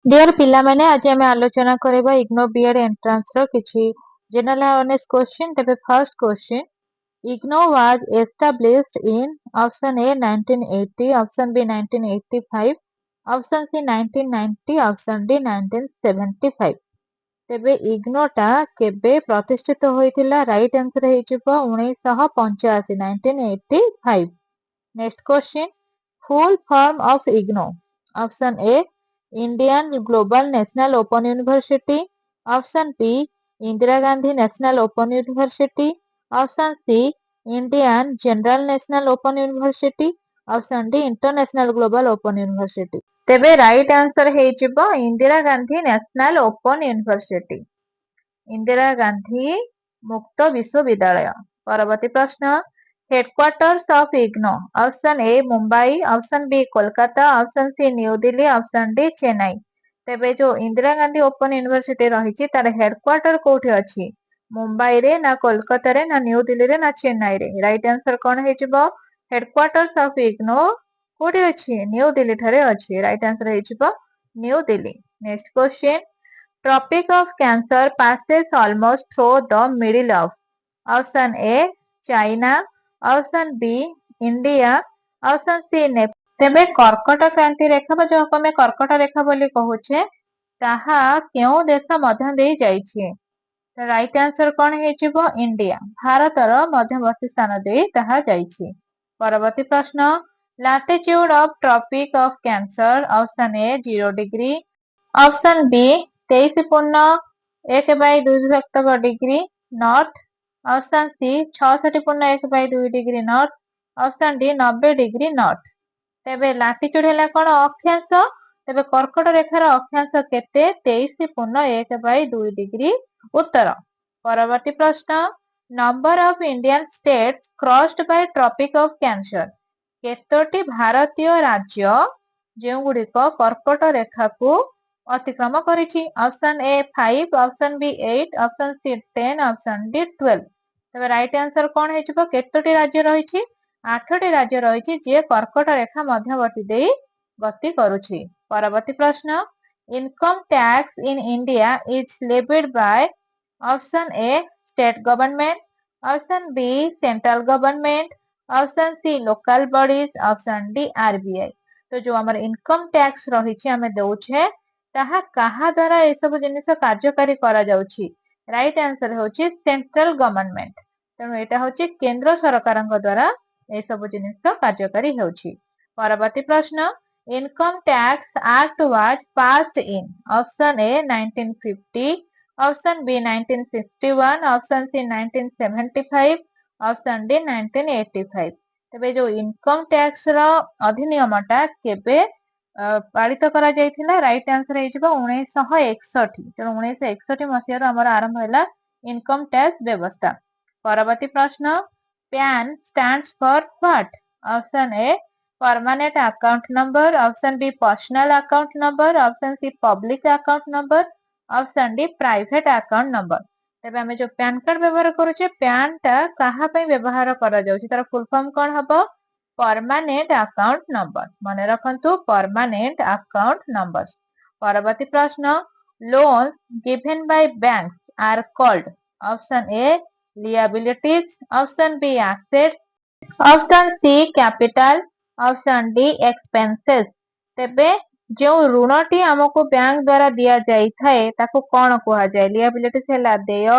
Dear पिला माने आज आम आलोचना करबा इग्नो बीएड एंट्रांस रो किछि जनरल अवेयरनेस क्वेश्चन। तबे first question, IGNOU was established in option A 1980, option B 1985, option C 1990, option D 1975। तबे इग्नोटा केबे प्रतिष्ठित होइथिला? राइट आंसर हे जिवो 1985 1985। Next question, full form of IGNOU. Option A Indian global national open university, option B Indira Gandhi national open university, option C Indian general national open university, option D international global open university. तेबे right answer हे जिवो Indira Gandhi national open university, Indira Gandhi मुक्त विश्वविद्यालय। परवर्ती प्रश्न, headquarters of IGNOU. Option A Mumbai, option B Kolkata, option C new Delhi, option D Chennai. तेबे जो Indira Gandhi open university रही तार हेडक्वार्टर कोठी अछि? मुंबई रे ना कोलकाता रे ना न्यू दिल्ली रे ना चेन्नई रे? राइट आंसर कोन हे जिवो? हेडक्वार्टर्स ऑफ इग्नो कोठी अछि? न्यू दिल्ली ठारे अछि। राइट आंसर हे जिवो new Delhi. Next question, Tropic of Cancer passes almost through the middle of. Option A China, option B India, option C Nepal। तेबे कर्कट क्रांति रेखा बा जो हमें कर्कट रेखा बोली कहूचे ताहा केउ देश मध्य देई जाइछे? राइट आंसर कोन हे जिवो? इंडिया, भारतर मध्यवर्ती स्थान देई ताहा जाइछे। परवर्ती प्रश्न, latitude of tropic of cancer. Option A 0 degree, option B 23.1/2 degree north, option C 66.1/2 degree north, option D 90 degree north. तेबे लाटिट्यूड हैला कोन? अक्षांश। तेबे कर्कट रेखार अक्षांश केते? 23.1/2 डिग्री उत्तर। परवर्ती प्रश्न, number of Indian states crossed by tropic of cancer. केतोटी भारतीय राज्य जेउ गुडिक कर्कट रेखा को अतिक्रम करिछि? Option A 5, option B 8, option C 10, option D 12। तबे राइट आंसर कोन हे जिवो? केतोटी राज्य रहिछि? 8टी राज्य रहिछि जे कर्कट रेखा मध्यवर्ती देई गति करूछि। परवर्ती प्रश्न, income tax in India is levied by. Option A state government, option B central government, option C local bodies, option D RBI. तो जो हमर इनकम टैक्स रहिछि हमें दउछे ताहा काहा द्वारा ए सब जिनिस कार्यकारी करा जाउछि? राइट आंसर होछि सेंट्रल गवर्नमेंट। तेणु एटा होछि केंद्र सरकारक द्वारा ए सब जिनिस कार्यकारी हेउछि। परवर्ती प्रश्न, income tax act was passed in. Option A 1950, option B 1961, option C 1975, option D 1985। तबे जो इनकम टैक्स रो अधिनियमटा केबे पालित करा जाइथिला? राइट आंसर हे जिवो 1961। तेणु 1961 मसिया हमर आरंभ हैला इनकम टैक्स व्यवस्था। परवर्ती प्रश्न, PAN stands for what? Option A permanent account number, option B personal account number, option C public account number, option D private account number. तेबे हमें जो पैन कार्ड व्यवहार करूचे पैन टा कहा पई व्यवहार करा जाउची? तार फुल फॉर्म कोन हबो? Permanent account number. मने रखंतु परमानेंट अकाउंट नंबर। परवर्ती प्रश्न, loans given by banks are called. Option A liabilities, option B assets, option C capital, option D expenses. तेबे जो ऋणटी हमको बैंक द्वारा दिया जाई थाए ताको कोन कुहा जाय? liabilities हैला देय,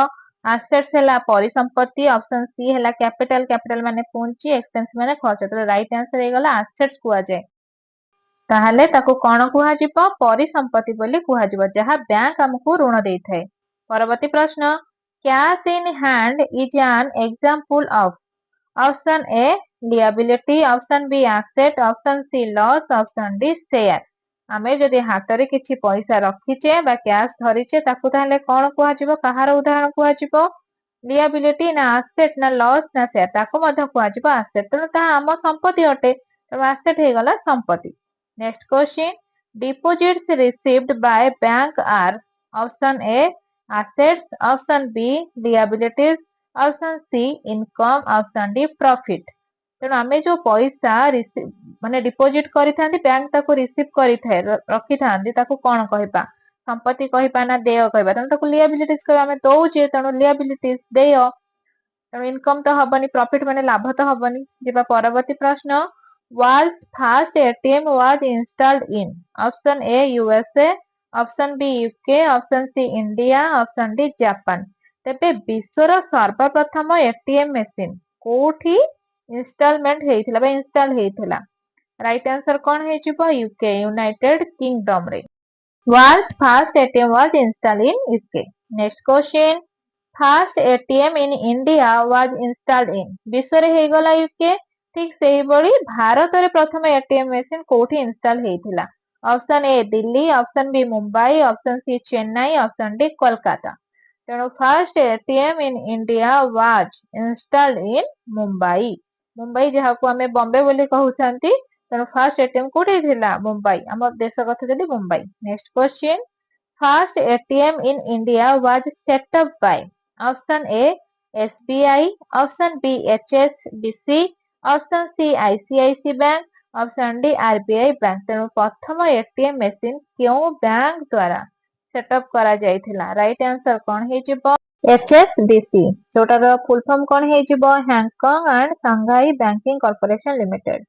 assets हैला परिसंपत्ति, ऑप्शन सी हैला कैपिटल, कैपिटल माने पूंजी, एक्सपेंस माने खर्च। तो राइट आंसर हे गला assets कुहा जाय। ताहले ताको कोन कुहा जिवो? परिसंपत्ति बोली कुहा जिवो जहा बैंक हमको ऋण देई थाए। परवर्ती प्रश्न, cash in hand is an example of. Option A liability, option B asset, option C loss, option D share. आमे जदि हातरे किछि पैसा रखिचे बा कैश धरिचे ताकू ताहले कोन कुहा जिवो? कहार उदाहरण कुहा जिवो? liability ना asset ना लॉस ना शेयर ताको मध्य कुहा जिवो asset। तेणु ताहा हम संपत्ति अटे तो asset हे गला संपत्ति। Next question, deposits received by bank are. Option A assets, option B liabilities, option C income, option D profit. ତେଣୁ ଆମେ ଯୋଉ ପଇସା ମାନେ ଡିପୋଜିଟ କରିଥାନ୍ତି ବ୍ୟାଙ୍କ ତାକୁ ରିସିଭ କରିଥାଏ ରଖିଥାନ୍ତି ତାକୁ କଣ କହିବା? ସମ୍ପତ୍ତି କହିବା ନା ଦେୟ କହିବା? ତେଣୁ ତାକୁ ଲିଆବିଲିଟିସ୍ କହିବା। ଆମେ ଦଉଛେ ତେଣୁ ଲିଆବିଲିଟିସ୍ ଦେୟ। ତେଣୁ ଇନକମ ତ ହବନି, ପ୍ରଫିଟ ମାନେ ଲାଭ ତ ହବନି। ଯିବା ପରବର୍ତ୍ତୀ ପ୍ରଶ୍ନ। World's first ATM was installed in option A USA, option B UK, option C India, option D Japan। ତେବେ ବିଶ୍ୱର ସର୍ବପ୍ରଥମ ଏଟିଏମ ମେସିନ କୋଉଠି ଇନଷ୍ଟଲମେଣ୍ଟ ହେଇଥିଲା ବା ଇନଷ୍ଟଲ ହେଇଥିଲା? ରାଇଟ ଆନ୍ସର କଣ ହେଇଯିବ? ୟୁକେ, ୟୁନାଇଟେଡ କିଙ୍ଗଡମ ରେ। World's first ATM was installed in UK। Next question। First ATM in India was installed in ବିଶ୍ୱରେ ହେଇଗଲା ୟୁକେ, ଠିକ ସେଇଭଳି ଭାରତରେ ପ୍ରଥମ ଏଟିଏମ ମେସିନ କୋଉଠି ଇନଷ୍ଟଲ ହେଇଥିଲା? Option A Delhi, option B Mumbai, option C Chennai, option D Kolkata. ତେଣୁ first ATM in India was installed in Mumbai. Mumbai ଯାହାକୁ ଆମେ ବମ୍ବେ ବୋଲି କହୁଛନ୍ତି। ତେଣୁ ଫାର୍ଷ୍ଟ ଏଟିଏମ କୋଉଠି ଥିଲା? ମୁମ୍ବାଇ। ଆମ ଦେଶ କଥା ଯଦି Mumbai. Next question. First ATM in India was set up by option A SBI, option B HSBC, option C ICICI bank, option D RBI bank. ତେଣୁ ପ୍ରଥମ ଏଟିଏମ ମେସିନ କେଉଁ ବ୍ୟାଙ୍କ ଦ୍ଵାରା ସେଟଅପ୍ କରାଯାଇଥିଲା? ରାଇଟ ଆନ୍ସର କଣ ହେଇଯିବ? HSBC, ଯୋଉଟାର full form କଣ ହେଇଯିବ? Hong Kong and Shanghai banking corporation limited.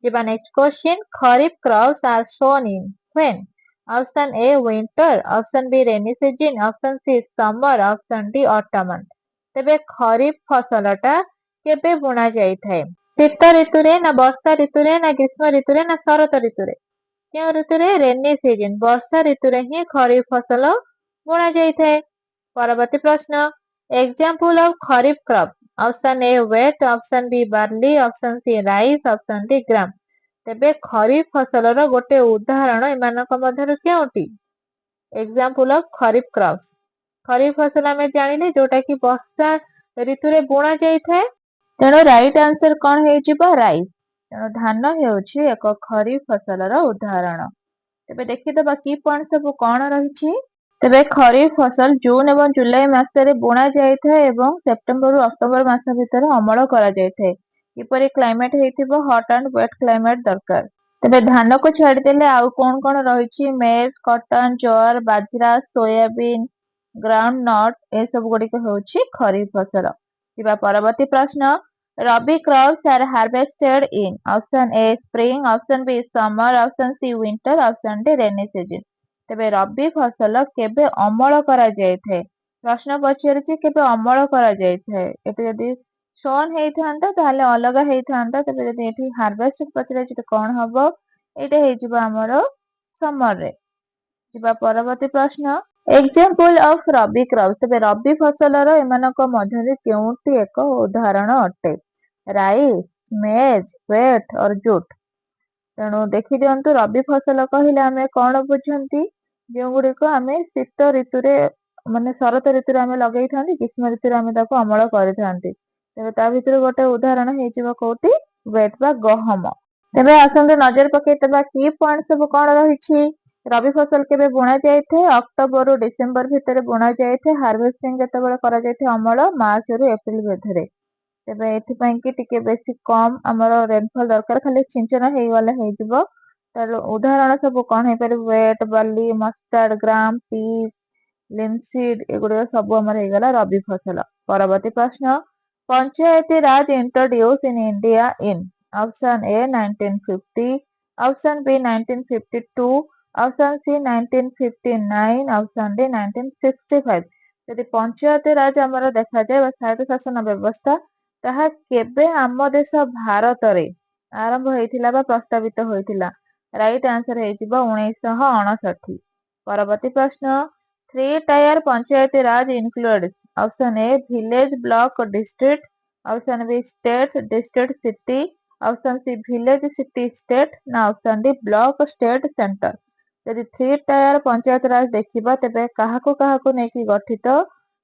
ଯିବା next question. Kharif crops are sown in when? Option A winter, option B rainy season, option C summer, option D ଅଟମନ୍। ତେବେ ଖରିଫ ଫସଲଟା କେବେ ବୁଣା ଯାଇଥାଏ? ଶୀତ ଋତୁରେ ନା ବର୍ଷା ଋତୁରେ ନା ଗ୍ରୀଷ୍ମ ଋତୁରେ ନା ଶରତ ଋତୁରେ? କେଉଁ ଋତୁରେ? ରେନି ସିଜନ, ବର୍ଷା ଋତୁରେ ହିଁ ଖରିଫ ଫସଲ ବୁଣା ଯାଇଥାଏ। ପରବର୍ତ୍ତୀ ପ୍ରଶ୍ନ। Example of kharif crop. Option A wheat, option B barley, option C rice, option D gram. ତେବେ ଖରିଫ ଫସଲର ଗୋଟେ ଉଦାହରଣ ଏମାନଙ୍କ ମଧ୍ୟରୁ କେଉଁଟି? Example of kharif crops. Kharif ଫସଲ ଆମେ ଜାଣିଲେ ଯୋଉଟା କି ବର୍ଷା ଋତୁରେ ବୁଣା ଯାଇଥାଏ। ତେଣୁ ରାଇଟ ଆନ୍ସର କଣ ହେଇଯିବ? ରାଇସ୍। ତେଣୁ ଧାନ ହେଉଛି ଏକ ଖରିଫ ଫସଲର ଉଦାହରଣ। ତେବେ ଦେଖିଦବା କି ପଏଣ୍ଟ ସବୁ କଣ ରହିଛି। ତେବେ ଖରିଫ ଫସଲ ଜୁନ ଏବଂ ଜୁଲାଇ ମାସରେ ବୁଣା ଯାଇଥାଏ ଏବଂ ସେପ୍ଟେମ୍ବରରୁ ଅକ୍ଟୋବର ମାସ ଭିତରେ ଅମଳ କରାଯାଇଥାଏ। କିପରି କ୍ଲାଇମେଟ ହେଇଥିବ? ହଟ୍ ଆଣ୍ଡ ୱେଟ୍ କ୍ଲାଇମେଟ ଦରକାର। ତେବେ ଧାନକୁ ଛାଡିଦେଲେ ଆଉ କଣ ରହିଛି? Maize, cotton, jowar, bajra, soybean, groundnut, ଏସବୁ ଗୁଡିକ ହେଉଛି ଖରିଫ ଫସଲ। ଯିବା ପରବର୍ତ୍ତୀ ପ୍ରଶ୍ନ। Rabi crops are harvested in option A spring, option B summer, option C winter, option D rainy season. ତେବେ ରବି ଫସଲ କେବେ ଅମଳ କରାଯାଇଥାଏ? ପ୍ରଶ୍ନ ପଚାରିଛି କେବେ ଅମଳ କରାଯାଇଥାଏ। ଏଠି ଯଦି ସୋନ୍ ହେଇଥାନ୍ତା ତାହେଲେ ଅଲଗା ହେଇଥାନ୍ତା। ତେବେ ଯଦି ଏଠି ହାର୍ଭେଷ୍ଟ ପଚାରିଛି ତ କଣ ହବ? ଏଇଟା ହେଇଯିବ ଆମର ସମରରେ। ଯିବା ପରବର୍ତ୍ତୀ ପ୍ରଶ୍ନ। Example of rabi crop. ତେବେ ରବି ଫସଲର ଏମାନଙ୍କ ମଧ୍ୟରେ କେଉଁଟି ଏକ ଉଦାହରଣ ଅଟେ? Rice, maize, wheat or jute. ତେଣୁ ଦେଖିଦିଅନ୍ତୁ ରବି ଫସଲ କହିଲେ ଆମେ କଣ ବୁଝନ୍ତି? ଯେଉଁଗୁଡିକ ଆମେ ଶୀତ ଋତୁରେ ମାନେ ଶରତ ଋତୁରେ ଆମେ ଲଗେଇଥାନ୍ତି, ଗ୍ରୀଷ୍ମ ଋତୁରେ ଆମେ ତାକୁ ଅମଳ କରିଥାନ୍ତି। ତେବେ ତା ଭିତରୁ ଗୋଟେ ଉଦାହରଣ ହେଇଯିବ କୋଉଠି? ହ୍ୱେଟ୍ ବା ଗହମ। ତେବେ ଆସନ୍ତୁ ନଜର ପକେଇଥିବା କି ପଏଣ୍ଟ ସବୁ କଣ ରହିଛି। ରବି ଫସଲ କେବେ ବୁଣା ଯାଇଥାଏ? ଅକ୍ଟୋବରରୁ ଡିସେମ୍ବର ଭିତରେ ବୁଣା ଯାଇଥାଏ। ହାର୍ଭେଷ୍ଟିଂ କେତେବେଳେ କରାଯାଇଥାଏ? ଅମଳ ମାର୍ଚ୍ଚରୁ ଏପ୍ରିଲ ମଧ୍ୟରେ। ତେବେ ଏଥିପାଇଁ କି ଟିକେ ବେଶୀ କମ ଆମର ରେନଫଲ ଦରକାର, ଖାଲି ଛିଞ୍ଚନ ହେଇଗଲେ ହେଇଯିବ। ତାର ଉଦାହରଣ ସବୁ କଣ ହେଇପାରିବ? ୱେଟ୍, ବାର୍ଲି, ମଷ୍ଟାର୍ଡ, ଗ୍ରାମ, ପିସ୍, ଲିନସିଡ୍, ଏଗୁଡିକ ସବୁ ଆମର ହେଇଗଲା ରବି ଫସଲ। ପରବର୍ତ୍ତୀ ପ୍ରଶ୍ନ। ପଞ୍ଚାୟତି ରାଜ introduced in India in option A 1950, option B 1952, option C 1959, option D 1965। ଯଦି ପଞ୍ଚାୟତି ରାଜ ଆମର ଦେଖାଯାଏ ବା ସ୍ୱାୟତ୍ତ ଶାସନ ବ୍ୟବସ୍ଥା, ତାହା କେବେ ଆମ ଦେଶ ଭାରତରେ ଆରମ୍ଭ ହେଇଥିଲା ବା ପ୍ରସ୍ତାବିତ ହୋଇଥିଲା? ରାଇଟ ଆନ୍ସର ହେଇଯିବ 1959। ପରବର୍ତ୍ତୀ ପ୍ରଶ୍ନ। Three tier Panchayati Raj includes option A village, block, district, option B state, district, city, option C village, city, state ନା option D block, state, center। ଯଦି थ्री टायर पंचायत ରାଜ ଦେଖିବା ତେବେ କାହାକୁ କାହାକୁ ନେଇକି ଗଠିତ?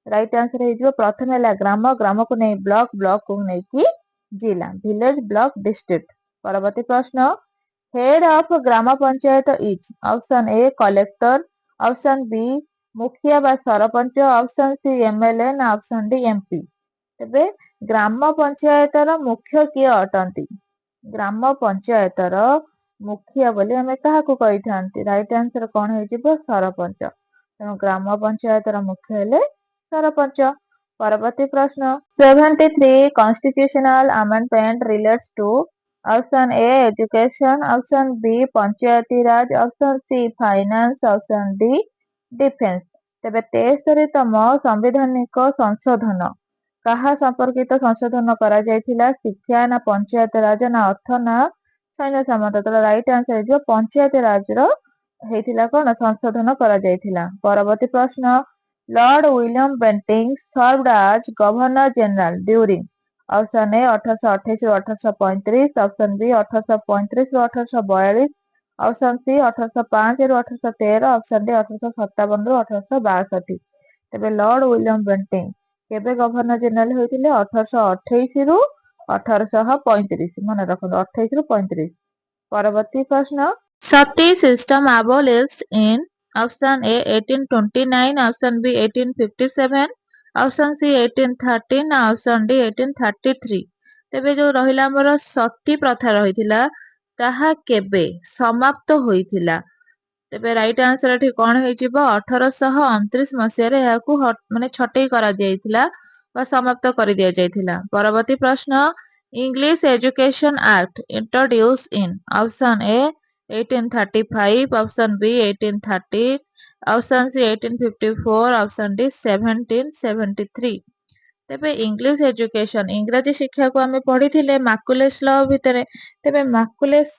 ରାଇଟ ଆନ୍ସର ହେଇଯିବ ପ୍ରଥମେ ହେଲା ଗ୍ରାମ, ଗ୍ରାମକୁ ନେଇ ବ୍ଲକ, ବ୍ଲକକୁ ନେଇକି ଜିଲ୍ଲା, ଭିଲେଜ, ବ୍ଲକ, ଡିଷ୍ଟ୍ରିକ୍ଟ। ପରବର୍ତ୍ତୀ ପ୍ରଶ୍ନ। Head of gram panchayat is option A collector, option B mukhiya ବା ସରପଞ୍ଚ, ଅପସନ ସି MLA ନା ଅପସନ ଡି MP। ତେବେ ଗ୍ରାମ ପଞ୍ଚାୟତର ମୁଖ୍ୟ କିଏ ଅଟନ୍ତି? ଗ୍ରାମ ପଞ୍ଚାୟତର ମୁଖିଆ ବୋଲି ଆମେ କାହାକୁ କହିଥାନ୍ତି? ରାଇଟ୍ ଆନ୍ସର କଣ ହେଇଯିବ? ସରପଞ୍ଚ। ତେଣୁ ଗ୍ରାମ ପଞ୍ଚାୟତର ମୁଖ୍ୟ ହେଲେ ସରପଞ୍ଚ। ପରବର୍ତ୍ତୀ ପ୍ରଶ୍ନ 73 constitutional amendment relates to option A education, option B Panchayati Raj, option C finance, option D defense। ତେବେ 73ତମ ସାମ୍ବିଧାନିକ ସଂଶୋଧନ କାହା ସମ୍ପର୍କିତ ସଂଶୋଧନ କରାଯାଇଥିଲା? ଶିକ୍ଷା ନା ପଞ୍ଚାୟତ ରାଜ ନା ଅର୍ଥ ନା ସୈନ୍ୟ ସାମନ୍ତ? ତେଣୁ ରାଇଟ୍ ଆନ୍ସର ହେଇଯିବ ପଞ୍ଚାୟତ ରାଜର ହେଇଥିଲା କଣ? ସଂଶୋଧନ କରାଯାଇଥିଲା। ପରବର୍ତ୍ତୀ ପ୍ରଶ୍ନ Lord William Banting ସର୍ଭଡ as governor general during option A 1828 ରୁ 1835, ଅପସନ ବି 1835 ରୁ 1842, ଅପସନ ସି 1805 ରୁ 1813, ଅପସନ ଡି 1857 ରୁ 1862। ତେବେ ଲର୍ଡ ୱିଲିୟମ ବେଣ୍ଟିଂ କେବେ ଗଭର୍ଣ୍ଣର ଜେନେରାଲ ହୋଇଥିଲେ? 1828 ରୁ 1835। ମନେ ରଖନ୍ତୁ 28 ରୁ 35। ପରବର୍ତ୍ତୀ ପ୍ରଶ୍ନ ସତୀ system abolished in option A 1829, option B 1857, option C 1813, option D 1833। ତେବେ ଯୋଉ ରହିଲା ଆମର ସତୀ ପ୍ରଥା ରହିଥିଲା ତାହା କେବେ ସମାପ୍ତ ହୋଇଥିଲା? ତେବେ ରାଇଟ୍ ଆନ୍ସର ଏଠି କଣ ହେଇଯିବ? 1829 ମସିହାରେ ଏହାକୁ ମାନେ ଛଟେଇ କରାଯାଇଥିଲା ବା ସମାପ୍ତ କରିଦିଆଯାଇଥିଲା। ପରବର୍ତ୍ତୀ ପ୍ରଶ୍ନ English education act introduced in option A 1835, option B 1830, option C 1854, option D 1773। ତେବେ ଇଂଲିଶ ଏଜୁକେସନ ଇଂରାଜୀ ଶିକ୍ଷାକୁ ଆମେ ପଢିଥିଲେ ମାକୁଲେସ ଲ ଭିତରେ। ତେବେ ମାକୁଲେସ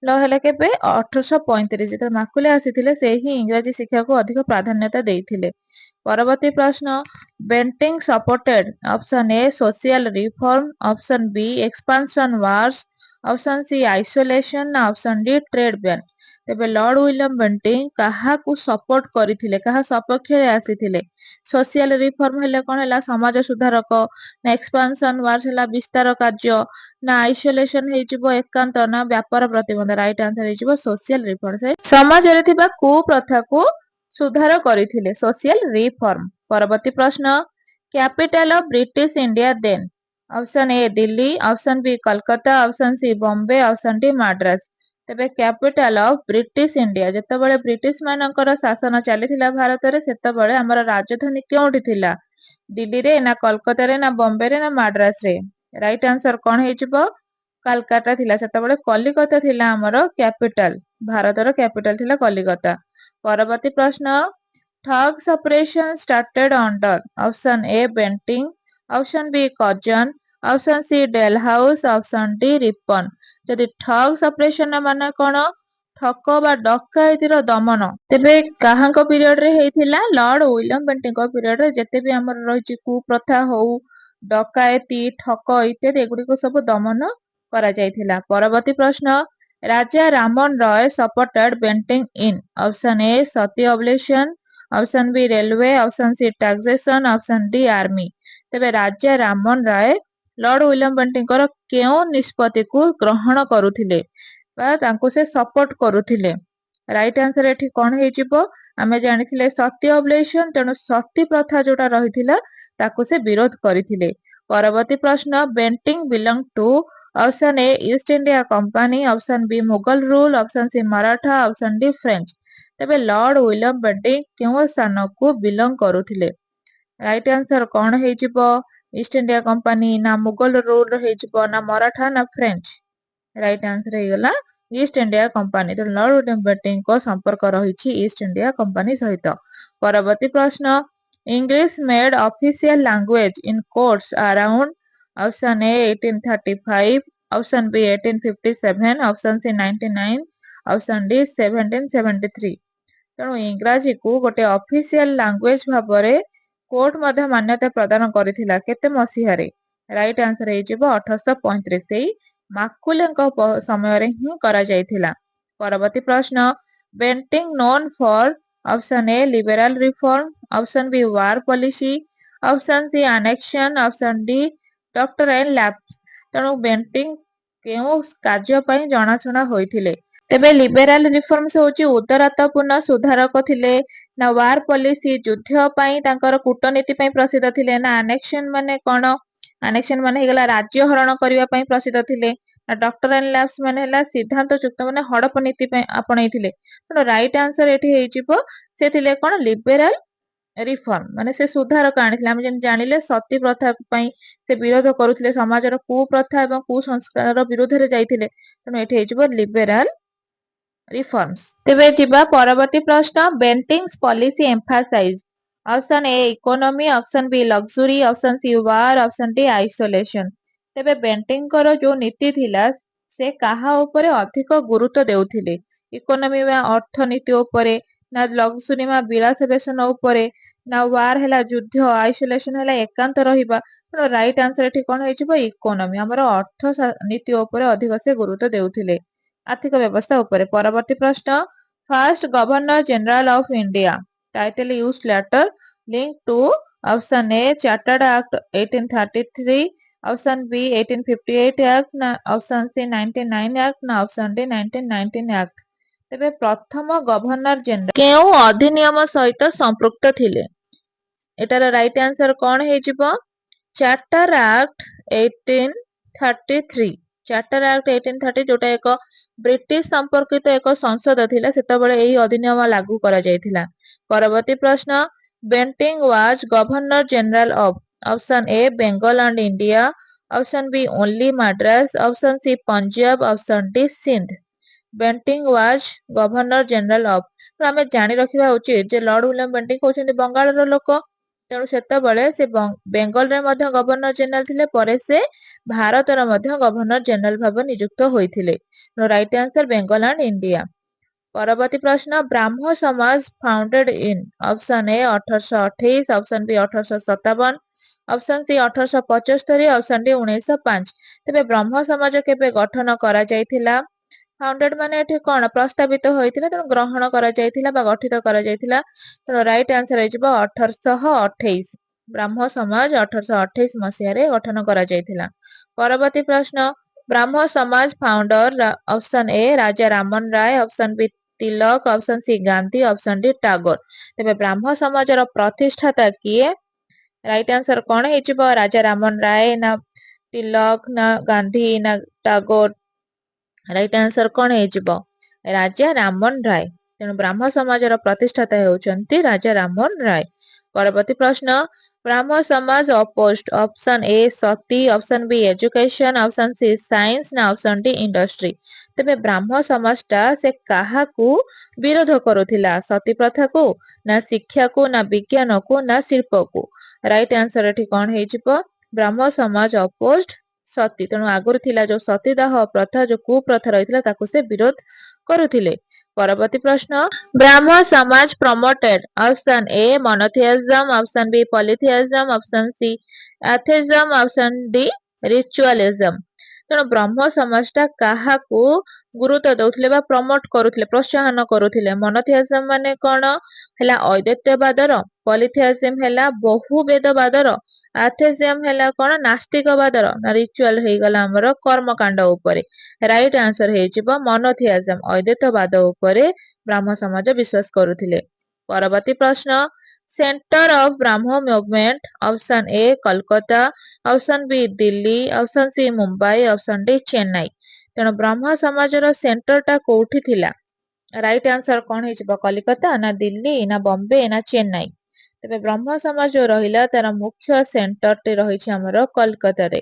ଲ ହେଲା କେବେ? 1835। ଯେତେବେଳେ ମାକୁଲେ ଆସିଥିଲେ ସେ ହିଁ ଇଂରାଜୀ ଶିକ୍ଷାକୁ ଅଧିକ ପ୍ରାଧାନ୍ୟତା ଦେଇଥିଲେ। ପରବର୍ତ୍ତୀ ପ୍ରଶ୍ନ ବେଣ୍ଟିଂ ସପୋର୍ଟେଡ ଅପସନ ଏ ସୋସିଆଲ ରିଫର୍ମ, ଅପସନ ବି expansion wars, option C isolation ନା ଅପସନ ଡି ଟ୍ରେଡ ବ୍ୟାନ୍। ତେବେ ଲର୍ଡ ୱିଲିୟମ ବେଣ୍ଟିଂ କାହାକୁ ସପୋର୍ଟ କରିଥିଲେ? କାହା ସପକ୍ଷରେ ଆସିଥିଲେ? ସୋସିଆଲ ରିଫର୍ମ ହେଲେ କଣ ହେଲା? ସମାଜ ସୁଧାରକ। ନା ଏକ୍ସପାନସନ ୱାର୍ସ ହେଲା ବିସ୍ତାର କାର୍ଯ୍ୟ, ନା ଆଇସୋଲେସନ ହେଇଯିବ ଏକାନ୍ତ, ନା ବ୍ୟାପାର ପ୍ରତିବନ୍ଧ? ରାଇଟ୍ ଆନ୍ସର ହେଇଯିବ ସୋସିଆଲ ରିଫର୍ମ। ସମାଜରେ ଥିବା କୁପ୍ରଥାକୁ ସୁଧାର କରିଥିଲେ, ସୋସିଆଲ ରିଫର୍ମ। ପରବର୍ତ୍ତୀ ପ୍ରଶ୍ନ capital of British India then option A Delhi, option B Kolkata, option C Bombay, option D Madras. ତେବେ କ୍ୟାପିଟାଲ ଅଫ ବ୍ରିଟିଶ ଇଣ୍ଡିଆ ଯେତେବେଳେ ବ୍ରିଟିଶ ମାନଙ୍କର ଶାସନ ଚାଲିଥିଲା ଭାରତରେ ସେତେବେଳେ ଆମର ରାଜଧାନୀ କେଉଁଠି ଥିଲା? ଦିଲ୍ଲୀରେ ନା କଲକାତାରେ ନା ବମ୍ବେରେ ନା ମାଡ୍ରାସରେ? ରାଇଟ୍ ଆନ୍ସର କଣ ହେଇଯିବ? କାଲକାଟା ଥିଲା। ସେତେବେଳେ କଲିକତା ଥିଲା ଆମର କ୍ୟାପିଟାଲ, ଭାରତର କ୍ୟାପିଟାଲ ଥିଲା କଲିକତା। ପରବର୍ତ୍ତୀ ପ୍ରଶ୍ନ thugs operation started under option A Bentinck, option B Curzon, option C Dalhousie, option D Ripon. ଯଦି ଠଗ୍ସ ଅପରେସନ ମାନେ କଣ? ଠକ ବା ଡକାୟତିର ଦମନ। ତେବେ କାହାଙ୍କ ପିରିୟଡରେ ହେଇଥିଲା? ଲର୍ଡ ୱିଲିୟମ ବେଣ୍ଟିଙ୍କ ପିରିୟଡରେ। ଯେତେ ବି ଆମର ରହିଛି କୁପ୍ରଥା ହଉ, ଡକାୟତି, ଠକ ଇତ୍ୟାଦି ଏଗୁଡିକୁ ସବୁ ଦମନ କରାଯାଇଥିଲା। ପରବର୍ତ୍ତୀ ପ୍ରଶ୍ନ Raja Raman Roy supported Bentinck in option A sati abolition, option B railway, option C taxation, option D army. ତେବେ ରାଜା ରାମନ ରାୟ ଲର୍ଡ ୱିଲିୟମ ବେଣ୍ଟିଙ୍କର କେଉଁ ନିଷ୍ପତ୍ତିକୁ ଗ୍ରହଣ କରୁଥିଲେ ବା ତାଙ୍କୁ ସେ ସପୋର୍ଟ କରୁଥିଲେ? ରାଇଟ୍ ଆନ୍ସର ଏଠି କଣ ହେଇଯିବ? ଆମେ ଜାଣିଥିଲେ ସତୀ ଅବଲେସନ, ତେଣୁ ସତୀ ପ୍ରଥା ଯୋଉଟା ରହିଥିଲା ତାକୁ ସେ ବିରୋଧ କରିଥିଲେ। ପରବର୍ତ୍ତୀ ପ୍ରଶ୍ନ Bentinck belong to option A East India company, option B Mughal rule, option C Maratha, option D French. ତେବେ ଲର୍ଡ ୱିଲିୟମ ବେଣ୍ଟିଂ କେଉଁ ସ୍ଥାନକୁ ବିଲଙ୍ଗ କରୁଥିଲେ? ରାଇଟ୍ ଆନ୍ସର କଣ ହେଇଯିବ? ଇଷ୍ଟ ଇଣ୍ଡିଆ କମ୍ପାନୀ ନା ମୁଗଲ ରୁଲ ହେଇଯିବ ନା ମରାଠା ନା ଫ୍ରେଞ୍ଚ? ରାଇଟ୍ ଆନ୍ସର ହେଇଗଲା ଇଷ୍ଟ ଇଣ୍ଡିଆ କମ୍ପାନୀ। ତେଣୁ ଲର୍ଡ ୱିଲିୟମ ବେଣ୍ଟିଙ୍କ ସମ୍ପର୍କ ରହିଛି ଇଷ୍ଟ ଇଣ୍ଡିଆ କମ୍ପାନୀ ସହିତ। ପରବର୍ତ୍ତୀ ପ୍ରଶ୍ନ ଇଂଲିଶ ମେଡ ଅଫିସିଆଲ ଲାଙ୍ଗୁଏଜ ଇନ କୋର୍ଟସ ଆରାଉଣ୍ଡ ଅପସନ ଏ 1835, option B 1857, option C 99, option D 1773। ତେଣୁ ଇଂରାଜୀକୁ ଗୋଟେ ଅଫିସିଆଲ ଲାଙ୍ଗୁଏଜ ଭାବରେ କୋର୍ଟ ମଧ୍ୟ ମାନ୍ୟତା ପ୍ରଦାନ କରିଥିଲା କେତେ ମସିହାରେ? ରାଇଟ୍ ଆନ୍ସର ହେଇଯିବ 1835। ସେଇ ମାକୁଲେଙ୍କ ସମୟରେ ହିଁ କରାଯାଇଥିଲା। ପରବର୍ତ୍ତୀ ପ୍ରଶ୍ନ Bentinck known for option A liberal reform, option B war policy, option C annexation, option D doctor and lapse. ତେଣୁ ବେଣ୍ଟିଂ କେଉଁ କାର୍ଯ୍ୟ ପାଇଁ ଜଣାଶୁଣା ହୋଇଥିଲେ? ତେବେ ଲିବେରାଲ ରିଫର୍ମସ ହଉଛି ଉଦାରତାପୂର୍ଣ୍ଣ ସୁଧାରକ ଥିଲେ, ନା ୱାର ପଲିସି ଯୁଦ୍ଧ ପାଇଁ ତାଙ୍କର କୂଟନୀତି ପାଇଁ ପ୍ରସିଦ୍ଧ ଥିଲେ, ନା ଆନେକ୍ସନ ମାନେ କଣ? ଆନେକ୍ସନ ମାନେ ହେଇଗଲା ରାଜ୍ୟ ହରଣ କରିବା ପାଇଁ ପ୍ରସିଦ୍ଧ ଥିଲେ। ଡକ୍ଟରାଲ ଲ୍ୟାବ୍ସ ମାନେ ହେଲା ସିଦ୍ଧାନ୍ତ ଯୁକ୍ତ ମାନେ ହଡପ ନୀତି ପାଇଁ ଆପଣେଇଥିଲେ। ତେଣୁ ରାଇଟ ଆନ୍ସର ଏଠି ହେଇଯିବ ସେ ଥିଲେ କଣ ଲିବେରାଲ ରିଫର୍ମ ମାନେ ସେ ସୁଧାରକ ଆଣିଥିଲେ। ଆମେ ଯେମିତି ଜାଣିଲେ ସତୀ ପ୍ରଥା ପାଇଁ ସେ ବିରୋଧ କରୁଥିଲେ, ସମାଜର କୁପ୍ରଥା ଏବଂ କୁସଂସ୍କାର ବିରୁଦ୍ଧରେ ଯାଇଥିଲେ। ତେଣୁ ଏଠି ହେଇଯିବ ଲିବେରାଲ ରିଫର୍ମସ୍। ତେବେ ଯିବା ପରବର୍ତ୍ତୀ ପ୍ରଶ୍ନ, Bentinck's policy emphasize. Option A economy, option B luxury, option C war, option D isolation. ତେବେ ବେଣ୍ଟିଂଙ୍କର ଯୋଉ ନୀତି ଥିଲା ସେ କାହା ଉପରେ ଅଧିକ ଗୁରୁତ୍ୱ ଦେଉଥିଲେ? ଇକୋନୋମି ବା ଅର୍ଥନୀତି ଉପରେ, ନା ଲକ୍ସୁରୀ ବା ବିଳାସ ବେସନ ଉପରେ, ନା ୱାର ହେଲା ଯୁଦ୍ଧ, ଆଇସୋଲେସନ ହେଲା ଏକାନ୍ତ ରହିବା। ତେଣୁ ରାଇଟ ଆନ୍ସର ଏଠି କଣ ହେଇଯିବ ଇକୋନୋମି, ଆମର ଅର୍ଥନୀତି ଉପରେ ଅଧିକ ସେ ଗୁରୁତ୍ୱ ଦେଉଥିଲେ, ଆର୍ଥିକ ବ୍ୟବସ୍ଥା ଉପରେ। ପରବର୍ତ୍ତୀ ପ୍ରଶ୍ନ, first governor general of India title use later link to option A chartered act 1833, option B 1858 act, ନା ଅପସନ ସି 99 ଆକ୍ଟ, ନା ଅପସନ ଡି 1919 ଆକ୍ଟ। ତେବେ ପ୍ରଥମ ଗଭର୍ଣ୍ଣର ଜେନେରାଲ କେଉଁ ଅଧିନିୟମ ସହିତ ସମ୍ପୃକ୍ତ ଥିଲେ? ଏଟାର ରାଇଟ ଆନ୍ସର କଣ ହେଇଯିବ ଚାର୍ଟର ଆକ୍ଟ 1833। ଚାର୍ଟର ଆକ୍ଟ 1830 ଯୋଉଟା ଏକ ବ୍ରିଟିଶ ସମ୍ପର୍କିତ ଏକ ସଂସଦ ଥିଲା, ସେତେବେଳେ ଏହି ଅଧିନିୟମ ଲାଗୁ କରାଯାଇଥିଲା। ପରବର୍ତ୍ତୀ ପ୍ରଶ୍ନ, Bentinck was governor general of option A Bengal and India, option B only Madras, option C Punjab, option D Sindh. Bentinck was governor general of, ଆମେ ଜାଣି ରଖିବା ଉଚିତ ଯେ ଲର୍ଡ ୱିଲିୟମ ବେଣ୍ଟିଂ ହଉଛନ୍ତି ବଙ୍ଗାଳର ଲୋକ। ତେଣୁ ସେତେବେଳେ ସେ ବେଙ୍ଗଲରେ ମଧ୍ୟ ଗଭର୍ଣ୍ଣର ଜେନେରାଲ ଥିଲେ, ପରେ ସେ ଭାରତର ମଧ୍ୟ ଗଭର୍ଣ୍ଣର ଜେନେରାଲ ଭାବେ ନିଯୁକ୍ତ ହୋଇଥିଲେ। Right answer Bengal and India. ପରବର୍ତ୍ତୀ ପ୍ରଶ୍ନ, Brahmo Samaj founded in option A 1828, option B 1857, option C 1875, option D 1905। ତେବେ ବ୍ରହ୍ମ ସମାଜ କେବେ ଗଠନ କରାଯାଇଥିଲା? ଫାଉଣ୍ଡେଡ ମାନେ ଏଠି କଣ ପ୍ରସ୍ତାବିତ ହୋଇଥିଲା, ତେଣୁ ଗ୍ରହଣ କରାଯାଇଥିଲା ବା ଗଠିତ କରାଯାଇଥିଲା। ତେଣୁ ରାଇଟ ଆନ୍ସର ହେଇଯିବ 1828। ବ୍ରାହ୍ମ ସମାଜ 1828 ମସିହାରେ ଗଠନ କରାଯାଇଥିଲା। ପରବର୍ତ୍ତୀ ପ୍ରଶ୍ନ, Brahmo Samaj founder option A Raja Raman Roy, option B Tilak, option C Gandhi, option D Tagore. ତେବେ ବ୍ରାହ୍ମ ସମାଜର ପ୍ରତିଷ୍ଠାତା କିଏ? ରାଇଟ ଆନ୍ସର କଣ ହେଇଯିବ ରାଜା ରାମନ ରାୟ, ନା ତିଲକ, ନା ଗାନ୍ଧୀ, ନା ଟାଗୋର? ରାଇଟ ଆନ୍ସର କଣ ହେଇଯିବ ରାଜା ରାମନ ରାୟ। ତେଣୁ ବ୍ରାହ୍ମ ସମାଜର ପ୍ରତିଷ୍ଠାତା ହେଉଛନ୍ତି ରାଜା ରାମନ ରାୟ। ପରବର୍ତ୍ତୀ ପ୍ରଶ୍ନ, ବ୍ରାହ୍ମ ସମାଜ ଅପୋଜ୍ଡ ଅପସନ ଏ ସତୀ, ଅପସନ ବି ଏଜୁକେସନ, ଅପସନ ସି ସାଇନ୍ସ, ନା ଅପସନ ଡି ଇଣ୍ଡଷ୍ଟ୍ରି। ତେବେ ବ୍ରାହ୍ମ ସମାଜଟା ସେ କାହାକୁ ବିରୋଧ କରୁଥିଲା? ସତୀ ପ୍ରଥାକୁ, ନା ଶିକ୍ଷାକୁ, ନା ବିଜ୍ଞାନକୁ, ନା ଶିଳ୍ପକୁ? ରାଇଟ ଆନ୍ସର ଏଠି କଣ ହେଇଯିବ ବ୍ରାହ୍ମ ସମାଜ ଅପୋଜ୍ଡ ସତୀ। ତେଣୁ ଆଗରୁ ଥିଲା ଯୋଉ ସତୀଦାହ ପ୍ରଥା, ଯୋଉ କୁପ୍ରଥା ରହିଥିଲା, ତାକୁ ସେ ବିରୋଧ କରୁଥିଲେ। ପରବର୍ତ୍ତୀ ପ୍ରଶ୍ନ, ବ୍ରାହ୍ମ ସମାଜ ପ୍ରମୋଟେଡ ଅପସନ ଏ ମନୋଥିଇଜମ, ଅପସନ ବି ପଲିଥିଇଜମ, ଅପସନ ସି ଆଥେଇଜମ, ଅପସନ ଡି ରିଚୁଆଲିଜମ। ତେଣୁ ବ୍ରହ୍ମ ସମାଜଟା କାହାକୁ ଗୁରୁତ୍ୱ ଦଉଥିଲେ ବା ପ୍ରମୋଟ କରୁଥିଲେ, ପ୍ରୋତ୍ସାହନ କରୁଥିଲେ? ମନୋଥିଇଜମ ମାନେ କଣ ହେଲା ଅଦ୍ୱୈତବାଦର, ପଲିଥିଇଜମ ହେଲା ବହୁବେଦବାଦର, ଆଥେଇଜମ ହେଲା କଣ ନାସ୍ତିକବାଦର, ନା ରିଚୁଆଲ ହେଇଗଲା ଆମର କର୍ମକାଣ୍ଡ ଉପରେ? ରାଇଟ ଆନ୍ସର ହେଇଯିବ ମନୋଥିଇଜମ, ଅଦ୍ୱୈତବାଦ ଉପରେ ବ୍ରାହ୍ମ ସମାଜ ବିଶ୍ୱାସ କରୁଥିଲେ। ପରବର୍ତ୍ତୀ ପ୍ରଶ୍ନ, centre of Brahmo movement option A Kolkata, option B Delhi, option C Mumbai, option D Chennai. ତେଣୁ ବ୍ରହ୍ମ ସମାଜର ସେଣ୍ଟରଟା କୋଉଠି ଥିଲା? ରାଇଟ ଆନ୍ସର କଣ ହେଇଯିବ କଲିକତା, ନା ଦିଲ୍ଲୀ, ନା ବମ୍ବେ, ନା ଚେନ୍ନାଇ? ତେବେ ବ୍ରହ୍ମ ସମାଜ ଯୋଉ ରହିଲା ତାର ମୁଖ୍ୟ ସେଣ୍ଟରଟି ରହିଛି ଆମର କଲିକତାରେ।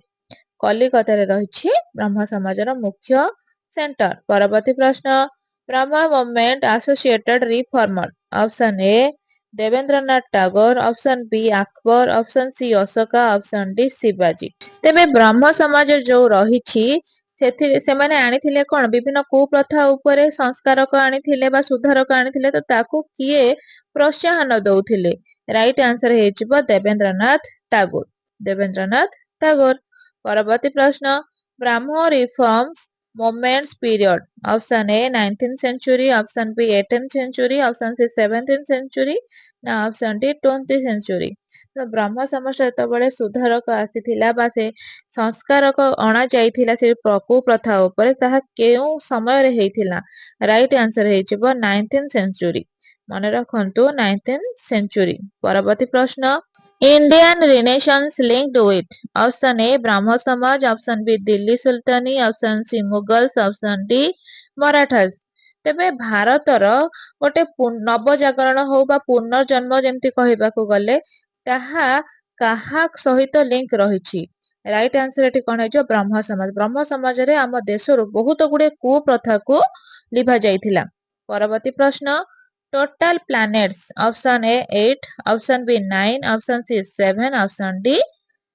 କଲିକତାରେ ରହିଛି ବ୍ରହ୍ମ ସମାଜର ମୁଖ୍ୟ ସେଣ୍ଟର। ପରବର୍ତ୍ତୀ ପ୍ରଶ୍ନ, Brahmo movement associated reformer option A Debendranath Tagore, option B Akbar, option C Ashoka, option D ଶିବାଜୀ। ତେବେ ବ୍ରହ୍ମ ସମାଜ ଯୋଉ ରହିଛି ସେଥିରେ ସେମାନେ ଆଣିଥିଲେ କଣ ବିଭିନ୍ନ କୁପ୍ରଥା ଉପରେ ସଂସ୍କାରକ ଆଣିଥିଲେ ବା ସୁଧାରକ ଆଣିଥିଲେ। ତ ତାକୁ କିଏ ପ୍ରୋତ୍ସାହନ ଦଉଥିଲେ? ରାଇଟ ଆନ୍ସର ହେଇଯିବ ଦେବେନ୍ଦ୍ରନାଥ ଟାଗୋର। ଦେବେନ୍ଦ୍ରନାଥ ଟାଗୋର। ପରବର୍ତ୍ତୀ ପ୍ରଶ୍ନ, ବ୍ରାହ୍ମ ରିଫର୍ମସ ମୁଭମେଣ୍ଟସ ପିରିୟଡ ଅପସନ ଏ 19th century, ଅପସନ ବି 18th century, option C 17th century, ନା ଅପସନ ଡି 20th century? ବ୍ରହ୍ମ ସମାଜ ଯେତେବେଳେ ସୁଧାରକ ଆସିଥିଲା ବା ସେ ସଂସ୍କାରକ ଅଣା ଯାଇଥିଲା ସେ କୁପ୍ରଥା ଉପରେ, ତାହା କେଉଁ ସମୟରେ ହେଇଥିଲା? ରାଇଟ ଆନ୍ସର ହେଇଯିବ 19th century। ମନେ ରଖନ୍ତୁ 19th century। ପରବର୍ତ୍ତୀ ପ୍ରଶ୍ନ, Indian renaissance linked with option A Brahmo Samaj, option B Delhi Sultanate, option C Mughals, option D Marathas. तेबे भारतर गोटे नवजागरण हो बा पुनर्जन्म जेमती कहबाकू गले ताहा काहा सहित लिंक रही। राइट आंसर एटी कौन है ब्रह्म समाज। ब्रह्म समाज रे आम देशर बहुत गुड़े कुप्रथा को लिभा जाइथिला। परवर्ती प्रश्न total planets option A 8, option B 9, option C 7, option D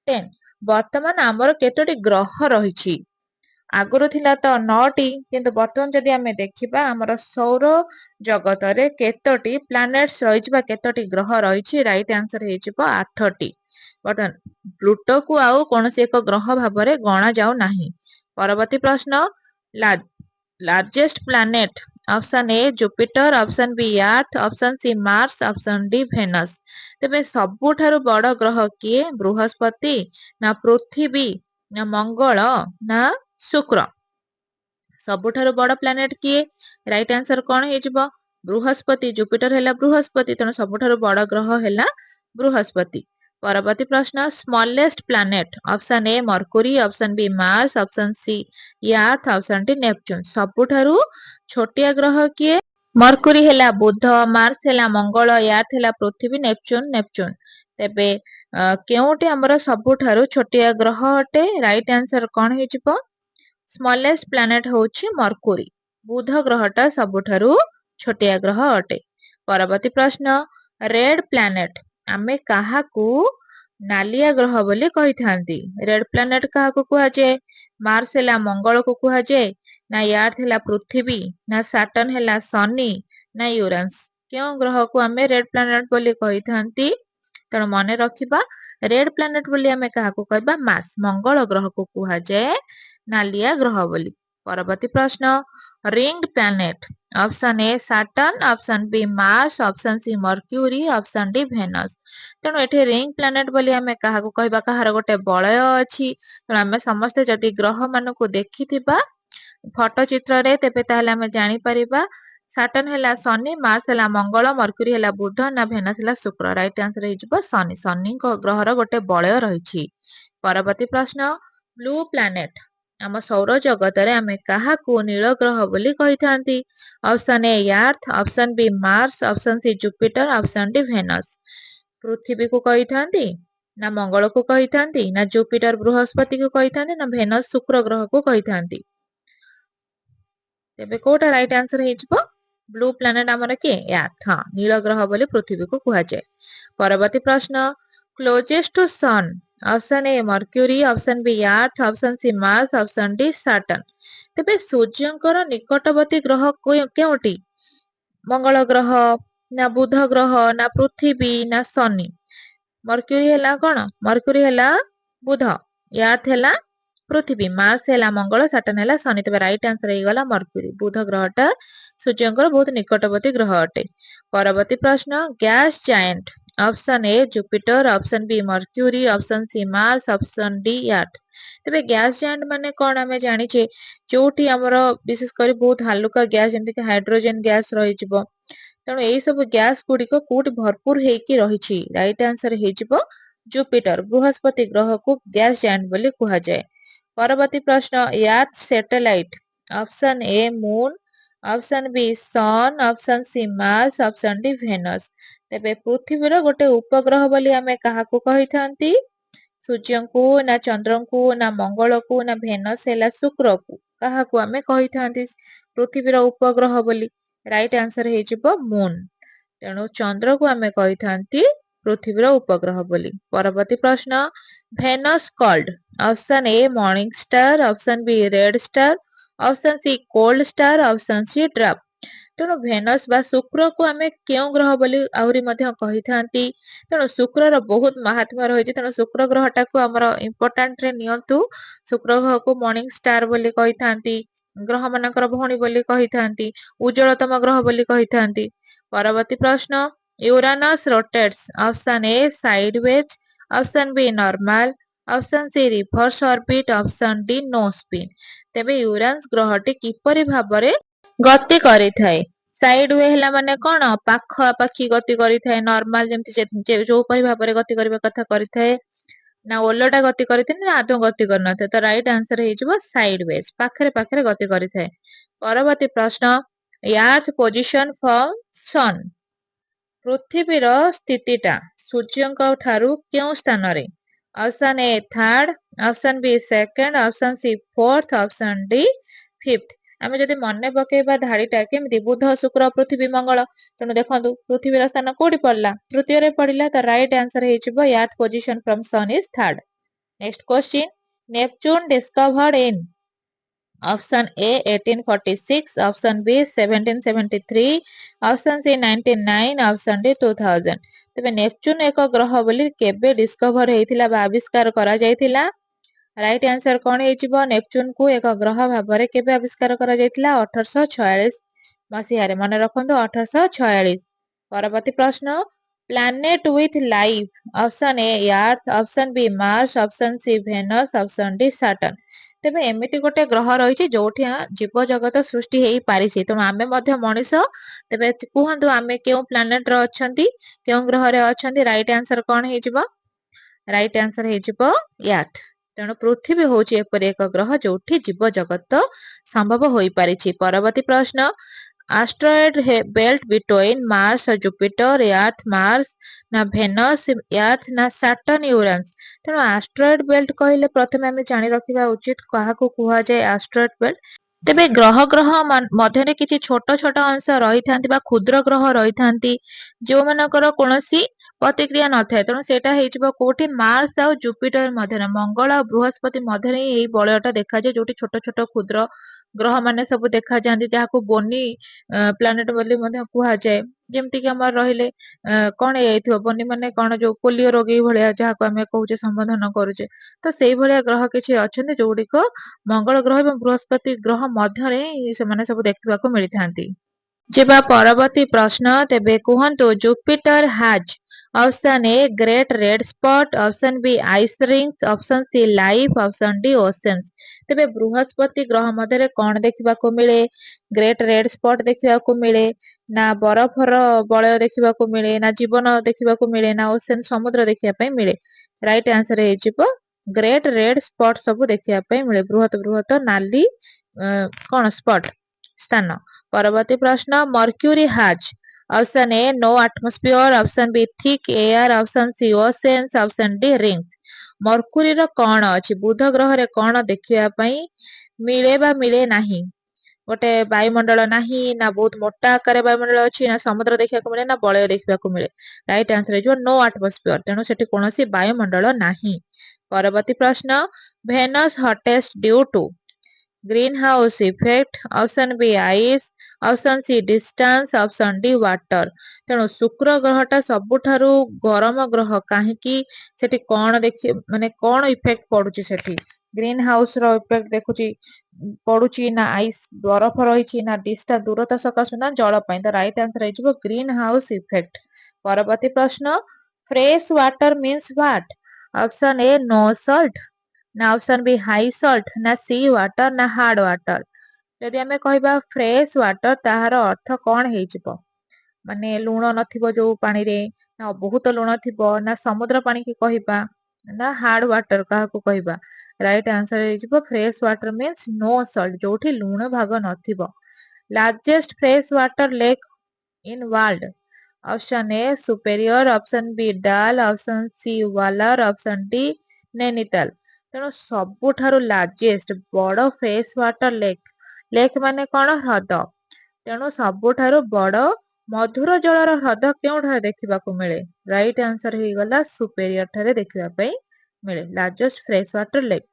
10। वर्तमान आमर केतोटी ग्रह रही। आगुरु थिला तो 9टी किंतु वर्तमान जदि आमे देखिबा आमर सौर जगत रे केतोटी प्लैनेट्स रही बा केतोटी ग्रह रही। राइट आंसर हे जिवो 8टी। वर्तमान प्लूटो को आउ कोनोसी एक ग्रह भाबरे गणा जाउ नाही। परवर्ती प्रश्न largest planet option A Jupiter, option B earth, option C Mars, option D Venus. तेबे सबुठारु बड़ ग्रह किए बृहस्पति ना पृथ्वी ना मंगल ना शुक्र। सबुठारु बड़ प्लैनेट किए राइट आंसर कौन हे जिवो बृहस्पति। जुपिटर हेला बृहस्पति तेणु सबुठारु बड़ ग्रह हेला बृहस्पति। परवर्ती प्रश्न smallest planet option A Mercury, option B Mars, option C Earth, option D Neptune. सबुठारु छोटिया ग्रह किए मरकुरी हेला बुध, मार्स हेला मंगल, अर्थ हेला पृथ्वी, नेपच्यून नेपच्यून। तेबे केउटी हमर सबुठारु छोटिया ग्रह अटे राइट आंसर कौन हे जिवो स्मॉलेस्ट प्लैनेट होची मरकुरी। बुध ग्रहटा सबुठारु छोटिया ग्रह अटे। परवर्ती प्रश्न रेड प्लैनेट आमे काहाकू नालिया ग्रह बोली कहि थांती। रेड प्लैनेट काहाकू कुहा जाय मार्स हेला मंगल को कुहा जाय ना अर्थ हेला पृथ्वी ना सैटर्न हेला शनि ना यूरानस। क्यों ग्रह को आमे रेड प्लैनेट बोली कहि थांती तेणु मने रखिबा रेड प्लैनेट बोली आमे काहाकू कहबा मार्स मंगल ग्रह को कुहा जाय नालिया ग्रह बोली। परवर्ती प्रश्न ringed planet option A Saturn, option B Mars, option C Mercury, option D Venus. तेणु एठी रिंग प्लैनेट बोली आमे काहाकू कहबा काहार गोटे बलय अछि। तेणु आमे समस्त जदि ग्रह मानकू देखिथिबा फोटो चित्र रे तेबे ताहले आमे जानि परिबा सैटर्न हेला शनि, मार्स हेला मंगल, मर्क्यूरी हेला बुध ना भेनस हेला शुक्र। राइट आंसर हे जिवो शनि। शनि ग्रहर गोटे बलय रहिछि। परवर्ती प्रश्न ब्लू प्लैनेट आम सौर जगत रे आमे काहाकू नील ग्रह बोली कहि थांती। Option A Earth, option B Mars, option C Jupiter, option D Venus. पृथ्वी को कहि थांती ना मंगल को कहि थांती ना जुपिटर बृहस्पति को कहि थांती ना भेनस शुक्र ग्रह को कहि थांती। तेबे कोटा राइट आंसर हे जिवो ब्लू प्लैनेट हमर के अर्थ। हां नील ग्रह बोली पृथ्वी को कुहा जाय। परवर्ती प्रश्न closest to sun option A Mercury, option B earth, option C Mars, option D Saturn. तेबे सूर्यंकर निकटवर्ती ग्रह केउटी मंगल ग्रह ना बुध ग्रह ना पृथ्वी ना शनि। मर्क्यूरी हेला कोन मर्क्यूरी हेला बुध, अर्थ हेला पृथ्वी, मार्स हेला मंगल, सैटर्न हेला शनि। तबे राइट आंसर हे गला मर्क्यूरी। बुध ग्रहटा सूर्यंकर बहुत निकटवर्ती ग्रह अटे। परवर्ती प्रश्न gas giant option A Jupiter, option B Mercury, option C Mars, option D Earth. तबे गैस जायंट माने कोन आमे जानि छे जोठी हमर विशेष करी बहुत हालुका गैस जेमति कि हाइड्रोजन गैस रहि जिवो। तेणु एई सब गैस गुडी को कोट भरपूर हेकी रहिछि। राइट आंसर हे जिवो जुपिटर। बृहस्पति ग्रह को गैस जायंट बोली कुहा जाय। परवर्ती प्रश्न Earth satellite option A moon, option B sun, option C Mars, option D Venus. तेबे पृथ्वीर गोटे उपग्रह बोली आमे काहाकू कहि थांती सूर्यंकु ना चंद्रंकु ना मंगलकु ना भेनस हेला शुक्रकु काहाकू आमे कहि थांती पृथ्वीर उपग्रह बोली। राइट आंसर हे जिवो मून। तेणु चंद्र को आमे कहि थांती पृथ्वीर उपग्रह बोली। परवर्ती प्रश्न Venus called option A morning star, option B red star, option C cold star, option C dwarf. तेणु भेनस बा शुक्र को आमे केउ ग्रह बोली आहुरी मध्य कहि थांती। तेणु शुक्रर बहुत महात्म्य रहिछि। तेणु शुक्र ग्रहटा को हमर इंपोर्टेंट रे नियंतु। शुक्र ग्रह को मॉर्निंग स्टार बोली कहि थांती, ग्रह मानकर भौणी बोली कहि थांती, उज्जवलतम ग्रह बोली कहि थांती। परवर्ती प्रश्न Uranus rotates option A sideways, option B normal, option C reverse orbit, option D no spin. तेबे यूरानस ग्रहटी किपरि भाबरे गति करिथाय ସାଇଡ ୱେ ହେଲା ମାନେ କଣ ପାଖାପାଖି ଗତି କରିଥାଏ ନର୍ମାଲ ଯେମିତି ଯୋଉପରି ଭାବରେ ଗତି କରିବା କଥା କରିଥାଏ ନା ଓଲଟା ଗତି କରିଥାଏ ନା ଆଦୌ ଗତି କରିନଥାଏ। ତ ରାଇଟ ଆନ୍ସର ହେଇଯିବ ସାଇଡ ୱେଜ ପାଖରେ ପାଖରେ ଗତି କରିଥାଏ। ପରବର୍ତ୍ତୀ ପ୍ରଶ୍ନ ଆର୍ଥ ପୋଜିସନ ଫ୍ରମ ସନ୍ ପୃଥିବୀର ସ୍ଥିତିଟା ସୂର୍ଯ୍ୟଙ୍କ ଠାରୁ କେଉଁ ସ୍ଥାନରେ? Option A third, option B second, option C fourth, option D fifth. ଆମେ ଯଦି ମନେ ପକେଇବା ଧାଡିଟା କେମିତି ବୁଧ ଶୁକ୍ର ପୃଥିବୀ ମଙ୍ଗଳ, ତେଣୁ ଦେଖନ୍ତୁ ପୃଥିବୀର ସ୍ଥାନ କୋଉଠି ପଡିଲା? ତୃତୀୟରେ ପଡିଲା। ତ ରାଇଟ ଆନ୍ସର ହେଇଯିବ Earth position from sun is third. Next question, Neptune discovered in option A 1846, option B 1773, option C 99, option D 2000। ତେବେ ନେପଚୁନ ଏକ ଗ୍ରହ ବୋଲି କେବେ ଡିସ୍କଭର ହେଇଥିଲା ବା ଆବିଷ୍କାର କରାଯାଇଥିଲା? ରାଇଟ ଆନ୍ସର କଣ ହେଇଯିବ? ନେପଚୁନକୁ ଏକ ଗ୍ରହ ଭାବରେ କେବେ ଆବିଷ୍କାର କରାଯାଇଥିଲା? 1846 ମସିହାରେ। ମନେ ରଖନ୍ତୁ 1846। ପରବର୍ତ୍ତୀ ପ୍ରଶ୍ନ, planet with life, option A Earth, option B Mars, option C Venus, option D Saturn. ତେବେ ଏମିତି ଗୋଟେ ଗ୍ରହ ରହିଛି ଯୋଉଠି ଜୀବ ଜଗତ ସୃଷ୍ଟି ହେଇପାରିଛି, ତେଣୁ ଆମେ ମଧ୍ୟ ମଣିଷ। ତେବେ କୁହନ୍ତୁ ଆମେ କେଉଁ ପ୍ଲାନେଟରେ ଅଛନ୍ତି, କେଉଁ ଗ୍ରହରେ ଅଛନ୍ତି? ରାଇଟ ଆନ୍ସର କଣ ହେଇଯିବ? ରାଇଟ ଆନ୍ସର ହେଇଯିବ ୟାର୍ଥ। ତେଣୁ ପୃଥିବୀ ହଉଛି ଏପରି ଏକ ଗ୍ରହ ଯୋଉଠି ଜୀବ ଜଗତ ସମ୍ଭବ ହୋଇପାରିଛି। ପରବର୍ତ୍ତୀ ପ୍ରଶ୍ନ, asteroid belt between Mars, Jupiter, Earth, Mars ନା ଭେନସ, ଆର୍ଥ ନା ସାଟର୍ନ, ୟୁରାନ୍ସ। ତେଣୁ ଆଷ୍ଟ୍ରଏଡ ବେଲ୍ଟ କହିଲେ ପ୍ରଥମେ ଆମେ ଜାଣି ରଖିବା ଉଚିତ କାହାକୁ କୁହାଯାଏ ଆଷ୍ଟ୍ରଏଡ ବେଲ୍ଟ। ତେବେ ଗ୍ରହ ମଧ୍ୟରେ କିଛି ଛୋଟ ଛୋଟ ଅଂଶ ରହିଥାନ୍ତି ବା କ୍ଷୁଦ୍ର ଗ୍ରହ ରହିଥାନ୍ତି ଯୋଉମାନଙ୍କର କୌଣସି ପ୍ରତିକ୍ରିୟା ନଥାଏ, ତେଣୁ ସେଇଟା ହେଇଯିବ କୋଉଠି? ମାର୍ସ ଆଉ ଜୁପିଟର ମଧ୍ୟରେ, ମଙ୍ଗଳ ଆଉ ବୃହସ୍ପତି ମଧ୍ୟରେ ହିଁ ଏଇ ବଳୟଟା ଦେଖାଯାଏ ଯୋଉଠି ଛୋଟ ଛୋଟ କ୍ଷୁଦ୍ର ଗ୍ରହ ମାନେ ସବୁ ଦେଖାଯାଆନ୍ତି, ଯାହାକୁ ବୋନି ପ୍ଲାନେଟ ବୋଲି ମଧ୍ୟ କୁହାଯାଏ। ଯେମିତି କି ଆମର ରହିଲେ କଣ ହେଇଥିବ ବନି ମାନେ କଣ, ଯୋଉ ପୋଲିଓ ରୋଗୀ ଭଳିଆ ଯାହାକୁ ଆମେ କହୁଛେ ସମ୍ବୋଧନ କରୁଛେ, ତ ସେଇଭଳିଆ ଗ୍ରହ କିଛି ଅଛନ୍ତି ଯୋଉଗୁଡିକ ମଙ୍ଗଳ ଗ୍ରହ ଏବଂ ବୃହସ୍ପତି ଗ୍ରହ ମଧ୍ୟରେ ସେମାନେ ସବୁ ଦେଖିବାକୁ ମିଳିଥାନ୍ତି। ଯିବା ପରବର୍ତ୍ତୀ ପ୍ରଶ୍ନ, ତେବେ କୁହନ୍ତୁ Jupiter has option A great red spot, option B ice rings, option C life, option D oceans. ତେବେ ବୃହସ୍ପତି ଗ୍ରହ ମଧ୍ୟରେ କଣ ଦେଖିବାକୁ ମିଳେ? ଗ୍ରେଟ୍ ରେଡ୍ ସ୍ପଟ ଦେଖିବାକୁ ମିଳେ, ନା ବରଫର ବଳୟ ଦେଖିବାକୁ ମିଳେ, ନା ଜୀବନ ଦେଖିବାକୁ ମିଳେ, ନା ଓସେନ ସମୁଦ୍ର ଦେଖିବା ପାଇଁ ମିଳେ? ରାଇଟ ଆନ୍ସର ହେଇଯିବ ଗ୍ରେଟ୍ ରେଡ୍ ସ୍ପଟ ସବୁ ଦେଖିବା ପାଇଁ ମିଳେ, ବୃହତ ବୃହତ ନାଲି କଣ ସ୍ପଟ ସ୍ଥାନ। ପରବର୍ତ୍ତୀ ପ୍ରଶ୍ନ, Mercury has option A no atmosphere, option B thick air, option C oceans, option D rings. ମର୍କୁରୀର କଣ ଅଛି? ବୁଧ ଗ୍ରହରେ କଣ ଦେଖିବା ପାଇଁ ମିଳେ ବା ମିଳେ ନାହିଁ? ଗୋଟେ ବାୟୁମଣ୍ଡଳ ନାହିଁ, ନା ବହୁତ ମୋଟା ଆକାରରେ ବାୟୁମଣ୍ଡଳ ଅଛି, ନା ସମୁଦ୍ର ଦେଖିବାକୁ ମିଳେ, ନା ବଳୟ ଦେଖିବାକୁ ମିଳେ? ରାଇଟ ଆନ୍ସର ହେଇଯିବ नो ଆଟମସ୍ଫିୟର, ତେଣୁ ସେଠି କୌଣସି ବାୟୁମଣ୍ଡଳ ନାହିଁ। ପରବର୍ତ୍ତୀ ପ୍ରଶ୍ନ, venous hottest due to green house effect, option B ice, option C distance, option D water. ତେଣୁ ଶୁକ୍ର ଗ୍ରହଟା ସବୁଠାରୁ ଗରମ ଗ୍ରହ କାହିଁକି? ସେଠି କଣ ମାନେ କଣ ଇଫେକ୍ଟ ପଡୁଛି ସେଠି? ଗ୍ରୀନ ହାଉସ ର ଇଫେକ୍ଟ ଦେଖୁଛି ପଡୁଛି, ନା ଆଇସ୍ ବରଫ ରହିଛି, ନା ଡିଷ୍ଟାନ୍ସ ଦୂରତା ସକାଶୁ, ନା ଜଳ ପାଇଁ? ତ ରାଇଟ ଆନ୍ସର ହେଇଯିବ ଗ୍ରୀନ ହାଉସ ଇଫେକ୍ଟ। ପରବର୍ତ୍ତୀ ପ୍ରଶ୍ନ, fresh water means what? Option A no salt, ନା ଅପସନ ବି ହାଇ ସଲ୍ଟ, ନା ସି ୱାଟର, ନା ହାର୍ଡ ୱାଟର? ଯଦି ଆମେ କହିବା ଫ୍ରେଶ ୱାଟର ତାହାର ଅର୍ଥ କଣ ହେଇଯିବ? ମାନେ ଲୁଣ ନଥିବ ଯୋଉ ପାଣିରେ, ନା ବହୁତ ଲୁଣ ଥିବ, ନା ସମୁଦ୍ର ପାଣି କି କହିବା, ନା ହାର୍ଡ ୱାଟର କାହାକୁ କହିବା? ରାଇଟ ଆନ୍ସର ହେଇଯିବ fresh water means no salt, ଯୋଉଠି ଲୁଣ ଭାଗ ନଥିବ। Largest fresh water lake in world? Option A Superior, option B Dal, option C Wular, option D Nainital. ତେଣୁ ସବୁଠାରୁ ଲାର୍ଜେଷ୍ଟ ବଡ ଫ୍ରେଶ ୱାଟର ଲେକ୍ ମାନେ କଣ? ହ୍ରଦ। ତେଣୁ ସବୁଠାରୁ ବଡ ମଧୁର ଜଳର ହ୍ରଦ କେଉଁଠାରେ ଦେଖିବାକୁ ମିଳେ? ରାଇଟ ଆନ୍ସର ହେଇଗଲା ସୁପେରିୟର ଠାରେ ଦେଖିବା ପାଇଁ ମିଳେ, largest fresh water lake.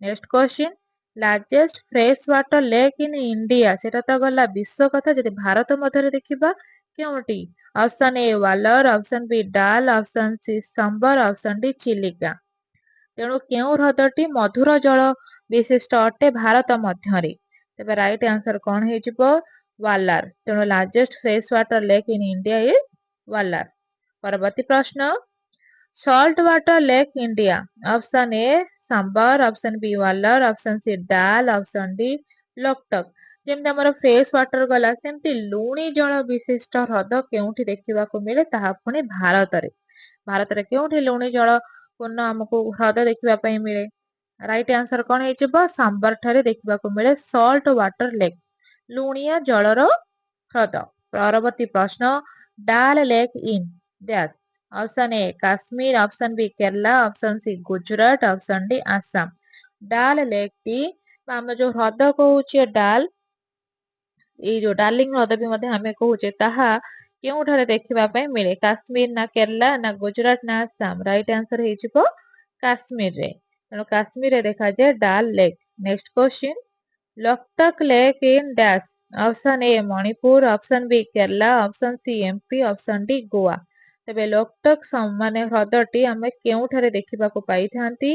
Next question, largest fresh water lake in India? ସେଟା ତ ଗଲା ବିଶ୍ୱ କଥା, ଯଦି ଭାରତ ମଧ୍ୟରେ ଦେଖିବା କେଉଁଠି? ଅପସନ ଏ ୱାଲର, option B Dal, option C ସମ୍ବର, ଅପସନ ଡି ଚିଲିକା। ତେଣୁ କେଉଁ ହ୍ରଦଟି ମଧୁର ଜଳ ବିଶିଷ୍ଟ ଅଟେ ଭାରତ ମଧ୍ୟରେ? ତେବେ ରାଇଟ ଆନ୍ସର କଣ ହେଇଯିବ? ୱାଲାର। ତେଣୁ largest fresh water lake in India is Wular. ପରବର୍ତ୍ତୀ ପ୍ରଶ୍ନ, salt water lake India? Option A Sambhar, option B Wular, option C Dal, option D Loktak. ଯେମିତି ଆମର ଫ୍ରେଶ ୱାଟର ଗଲା ସେମିତି ଲୁଣି ଜଳ ବିଶିଷ୍ଟ ହ୍ରଦ କେଉଁଠି ଦେଖିବାକୁ ମିଳେ ତାହା ପୁଣି ଭାରତରେ। ଭାରତରେ କେଉଁଠି ଲୁଣି ଜଳ ପୂର୍ଣ୍ଣ ଆମକୁ ହ୍ରଦ ଦେଖିବା ପାଇଁ ମିଳେ? ରାଇଟ୍ ଆନ୍ସର କଣ ହେଇଯିବ? ସାମ୍ବର ଠାରେ ଦେଖିବାକୁ ମିଳେ ସଲ୍ଟ ୱାଟର ଲେକ୍, ଲୁଣିଆ ଜଳର ହ୍ରଦ। ପରବର୍ତ୍ତୀ ପ୍ରଶ୍ନ, Dal lake in dash. Option A Kashmir, option B Kerala, option C Gujarat, option D Assam. Dal lake ଟି ଆମେ ଯୋଉ ହ୍ରଦ କହୁଛେ ଡାଲ, ଏଇ ଯୋଉ ଡାର୍ଲିଂ ହ୍ରଦ ବି ମଧ୍ୟ ଆମେ କହୁଛେ, ତାହା କେଉଁଠାରେ ଦେଖିବା ପାଇଁ ମିଳେ? କାଶ୍ମୀର ନା କେରଲା ନା ଗୁଜରାଟ ନା ଆସାମ? ରାଇଟ୍ ଆନ୍ସର ହେଇଯିବ କାଶ୍ମୀରରେ। ତେଣୁ କାଶ୍ମୀରରେ ଦେଖାଯାଏ Dal lake. Next question, Loktak lake in dash. Option A Manipur, option B Kerala, option C MP, option D Goa. ତେବେ ଲୋକଟକ ମାନେ ହ୍ରଦଟି ଆମେ କେଉଁଠାରେ ଦେଖିବାକୁ ପାଇଥାନ୍ତି?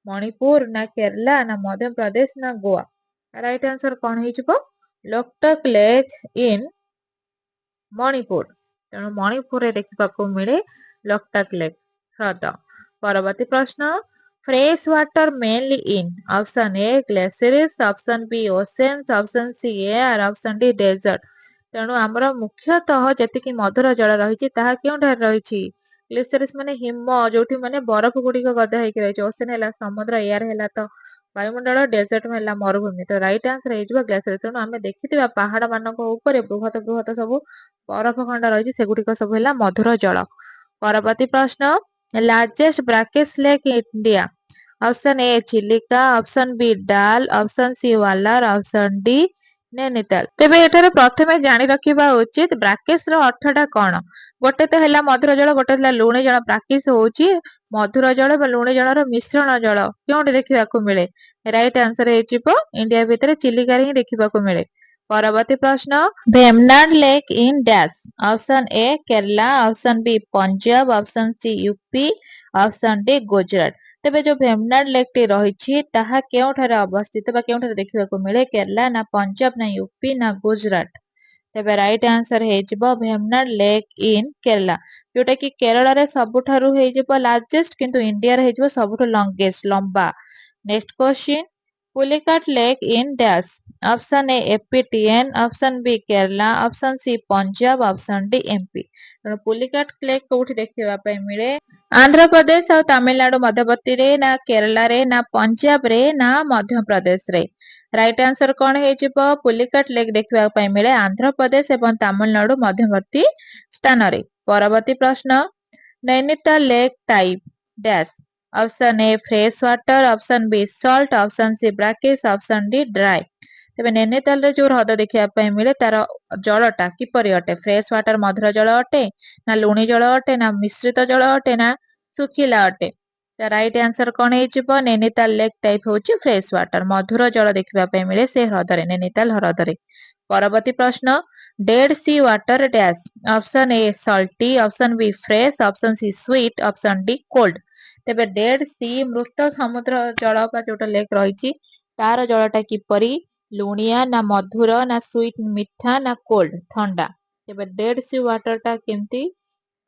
ମଣିପୁର ନା କେରଲା ନା ମଧ୍ୟପ୍ରଦେଶ ନା ଗୋଆ? ରାଇଟ୍ ଆନ୍ସର କଣ ହେଇଯିବ? Loktak lake in Manipur. ତେଣୁ ମଣିପୁରରେ ଦେଖିବାକୁ ମିଳେ ଲୋକଟକ ଲେକ୍ ହ୍ରଦ। ପରବର୍ତ୍ତୀ ପ୍ରଶ୍ନ, fresh water mainly in. Option A glaciers, option B oceans, option C air, option D desert. ତେଣୁ ଆମର ମୁଖ୍ୟତଃ ଯେତିକି ମଧୁର ଜଳ ରହିଛି ତାହା କେଉଁଠାରେ ରହିଛି? ଗ୍ଲେସିୟର୍ସ ମାନେ ହିମ, ଯୋଉଠି ମାନେ ବରଫ ଗୁଡିକ ଗଦା ହେଇକି ରହିଛି। ଓସେନ ହେଲା ସମୁଦ୍ର, ଏୟାର ହେଲା ତ ବାୟୁମଣ୍ଡଳ, ଡେଜର୍ଟ ହେଲା ମରୁଭୂମି। ତ ରାଇଟ୍ ଆନ୍ସର ହେଇଯିବ ଗ୍ଲେସିୟର। ତେଣୁ ଆମେ ଦେଖିଥିବା ପାହାଡ ମାନଙ୍କ ଉପରେ ବୃହତ ବୃହତ ସବୁ ବରଫ ଖଣ୍ଡ ରହିଛି, ସେଗୁଡିକ ସବୁ ହେଲା ମଧୁର ଜଳ। ପରବର୍ତ୍ତୀ ପ୍ରଶ୍ନ, largest brackish lake India. Option A Chilika, option B Dal, option C Wular, option D Nainital. ତେବେ ଏଠାରେ ପ୍ରଥମେ ଜାଣି ରଖିବା ଉଚିତ ବ୍ରାକେଶ ର ଅର୍ଥଟା କଣ? ଗୋଟେ ତ ହେଲା ମଧୁର ଜଳ, ଗୋଟେ ହେଲା ଲୁଣି ଜଳ। ବ୍ରାକିସ ହଉଛି ମଧୁର ଜଳ ବା ଲୁଣି ଜଳର ମିଶ୍ରଣ ଜଳ। କେଉଁଠି ଦେଖିବାକୁ ମିଳେ? ରାଇଟ୍ ଆନ୍ସର ହେଇଯିବ ଇଣ୍ଡିଆ ଭିତରେ ଚିଲିକାରେ ହିଁ ଦେଖିବାକୁ ମିଳେ। ପରବର୍ତ୍ତୀ ପ୍ରଶ୍ନ, Vembanad lake in dash. Option A Kerala, option B Punjab, option C UP, option D Gujarat. ତେବେ ଯୋଉ ଭେମନାଡ ଲେକ୍ ଟି ରହିଛି ତାହା କେଉଁଠାରେ ଅବସ୍ଥିତ ବା କେଉଁଠାରେ ଦେଖିବାକୁ ମିଳେ? କେରଲା ନା ପଞ୍ଜାବ ନା ୟୁପି ନା ଗୁଜରାଟ? ତେବେ ରାଇଟ୍ ଆନ୍ସର ହେଇଯିବ ଭେମନାଡ ଲେକ୍ ଇନ୍ କେରଲା, ଯୋଉଟା କି କେରଳରେ ସବୁଠାରୁ ହେଇଯିବ ଲାର୍ଜେଷ୍ଟ, କିନ୍ତୁ ଇଣ୍ଡିଆରେ ହେଇଯିବ ସବୁଠୁ ଲଙ୍ଗେଷ୍ଟ, ଲମ୍ବା। Next question, Pulicat lake in dash. Option A APTN, option B Kerala, option C Punjab, option D MP. ତେଣୁ ପୁଲିକାଟ ଲେକ୍ କୋଉଠି ଦେଖିବା ପାଇଁ ମିଳେ? ଆନ୍ଧ୍ରପ୍ରଦେଶ ଆଉ ତାମିଲନାଡୁ ମଧ୍ୟବର୍ତ୍ତୀରେ, ନା କେରଳାରେ, ନା ପଞ୍ଜାବରେ, ନା ମଧ୍ୟପ୍ରଦେଶରେ? ରାଇଟ୍ ଆନ୍ସର କଣ ହେଇଯିବ? ପୁଲିକାଟ ଲେକ୍ ଦେଖିବା ପାଇଁ ମିଳେ ଆନ୍ଧ୍ରପ୍ରଦେଶ ଏବଂ ତାମିଲନାଡୁ ମଧ୍ୟବର୍ତ୍ତୀ ସ୍ଥାନରେ। ପରବର୍ତ୍ତୀ ପ୍ରଶ୍ନ, Nainital lake type dash. Option A fresh water, option B salt, option C brackish, option D dry. ତେବେ ନୈନିତାଲରେ ଯୋଉ ହ୍ରଦ ଦେଖିବା ପାଇଁ ମିଳେ ତାର ଜଳଟା କିପରି ଅଟେ? ଫ୍ରେଶ ୱାଟର ମଧୁର ଜଳ ଅଟେ, ନା ଲୁଣି ଜଳ ଅଟେ, ନା ମିଶ୍ରିତ ଜଳ ଅଟେ, ନା ଶୁଖିଲା ଅଟେ? ତ ରାଇଟ୍ ଆନ୍ସର କଣ ହେଇଯିବ? ନୈନିତାଲ ଲେକ୍ ଟାଇପ ହଉଛି ଫ୍ରେଶ ୱାଟର, ମଧୁର ଜଳ ଦେଖିବା ପାଇଁ ମିଳେ ସେ ହ୍ରଦରେ, ନୈନିତାଲ ହ୍ରଦରେ। ପରବର୍ତ୍ତୀ ପ୍ରଶ୍ନ, Dead Sea water dash. Option A salty, option B fresh, option C sweet, option D cold. ତେବେ ଡେଡ ସି ମୃତ ସମୁଦ୍ର ଜଳ ବା ଯୋଉଟା ଲେକ୍ ରହିଛି ତାର ଜଳଟା କିପରି? ଲୁଣିଆ ନା ମଧୁର ନା ସୁଇଟ୍ ମିଠା ନା କୋଲ୍ଡ ଥଣ୍ଡା? ତେବେ ଡେଡ ସି ୱାଟର ଟା କେମିତି?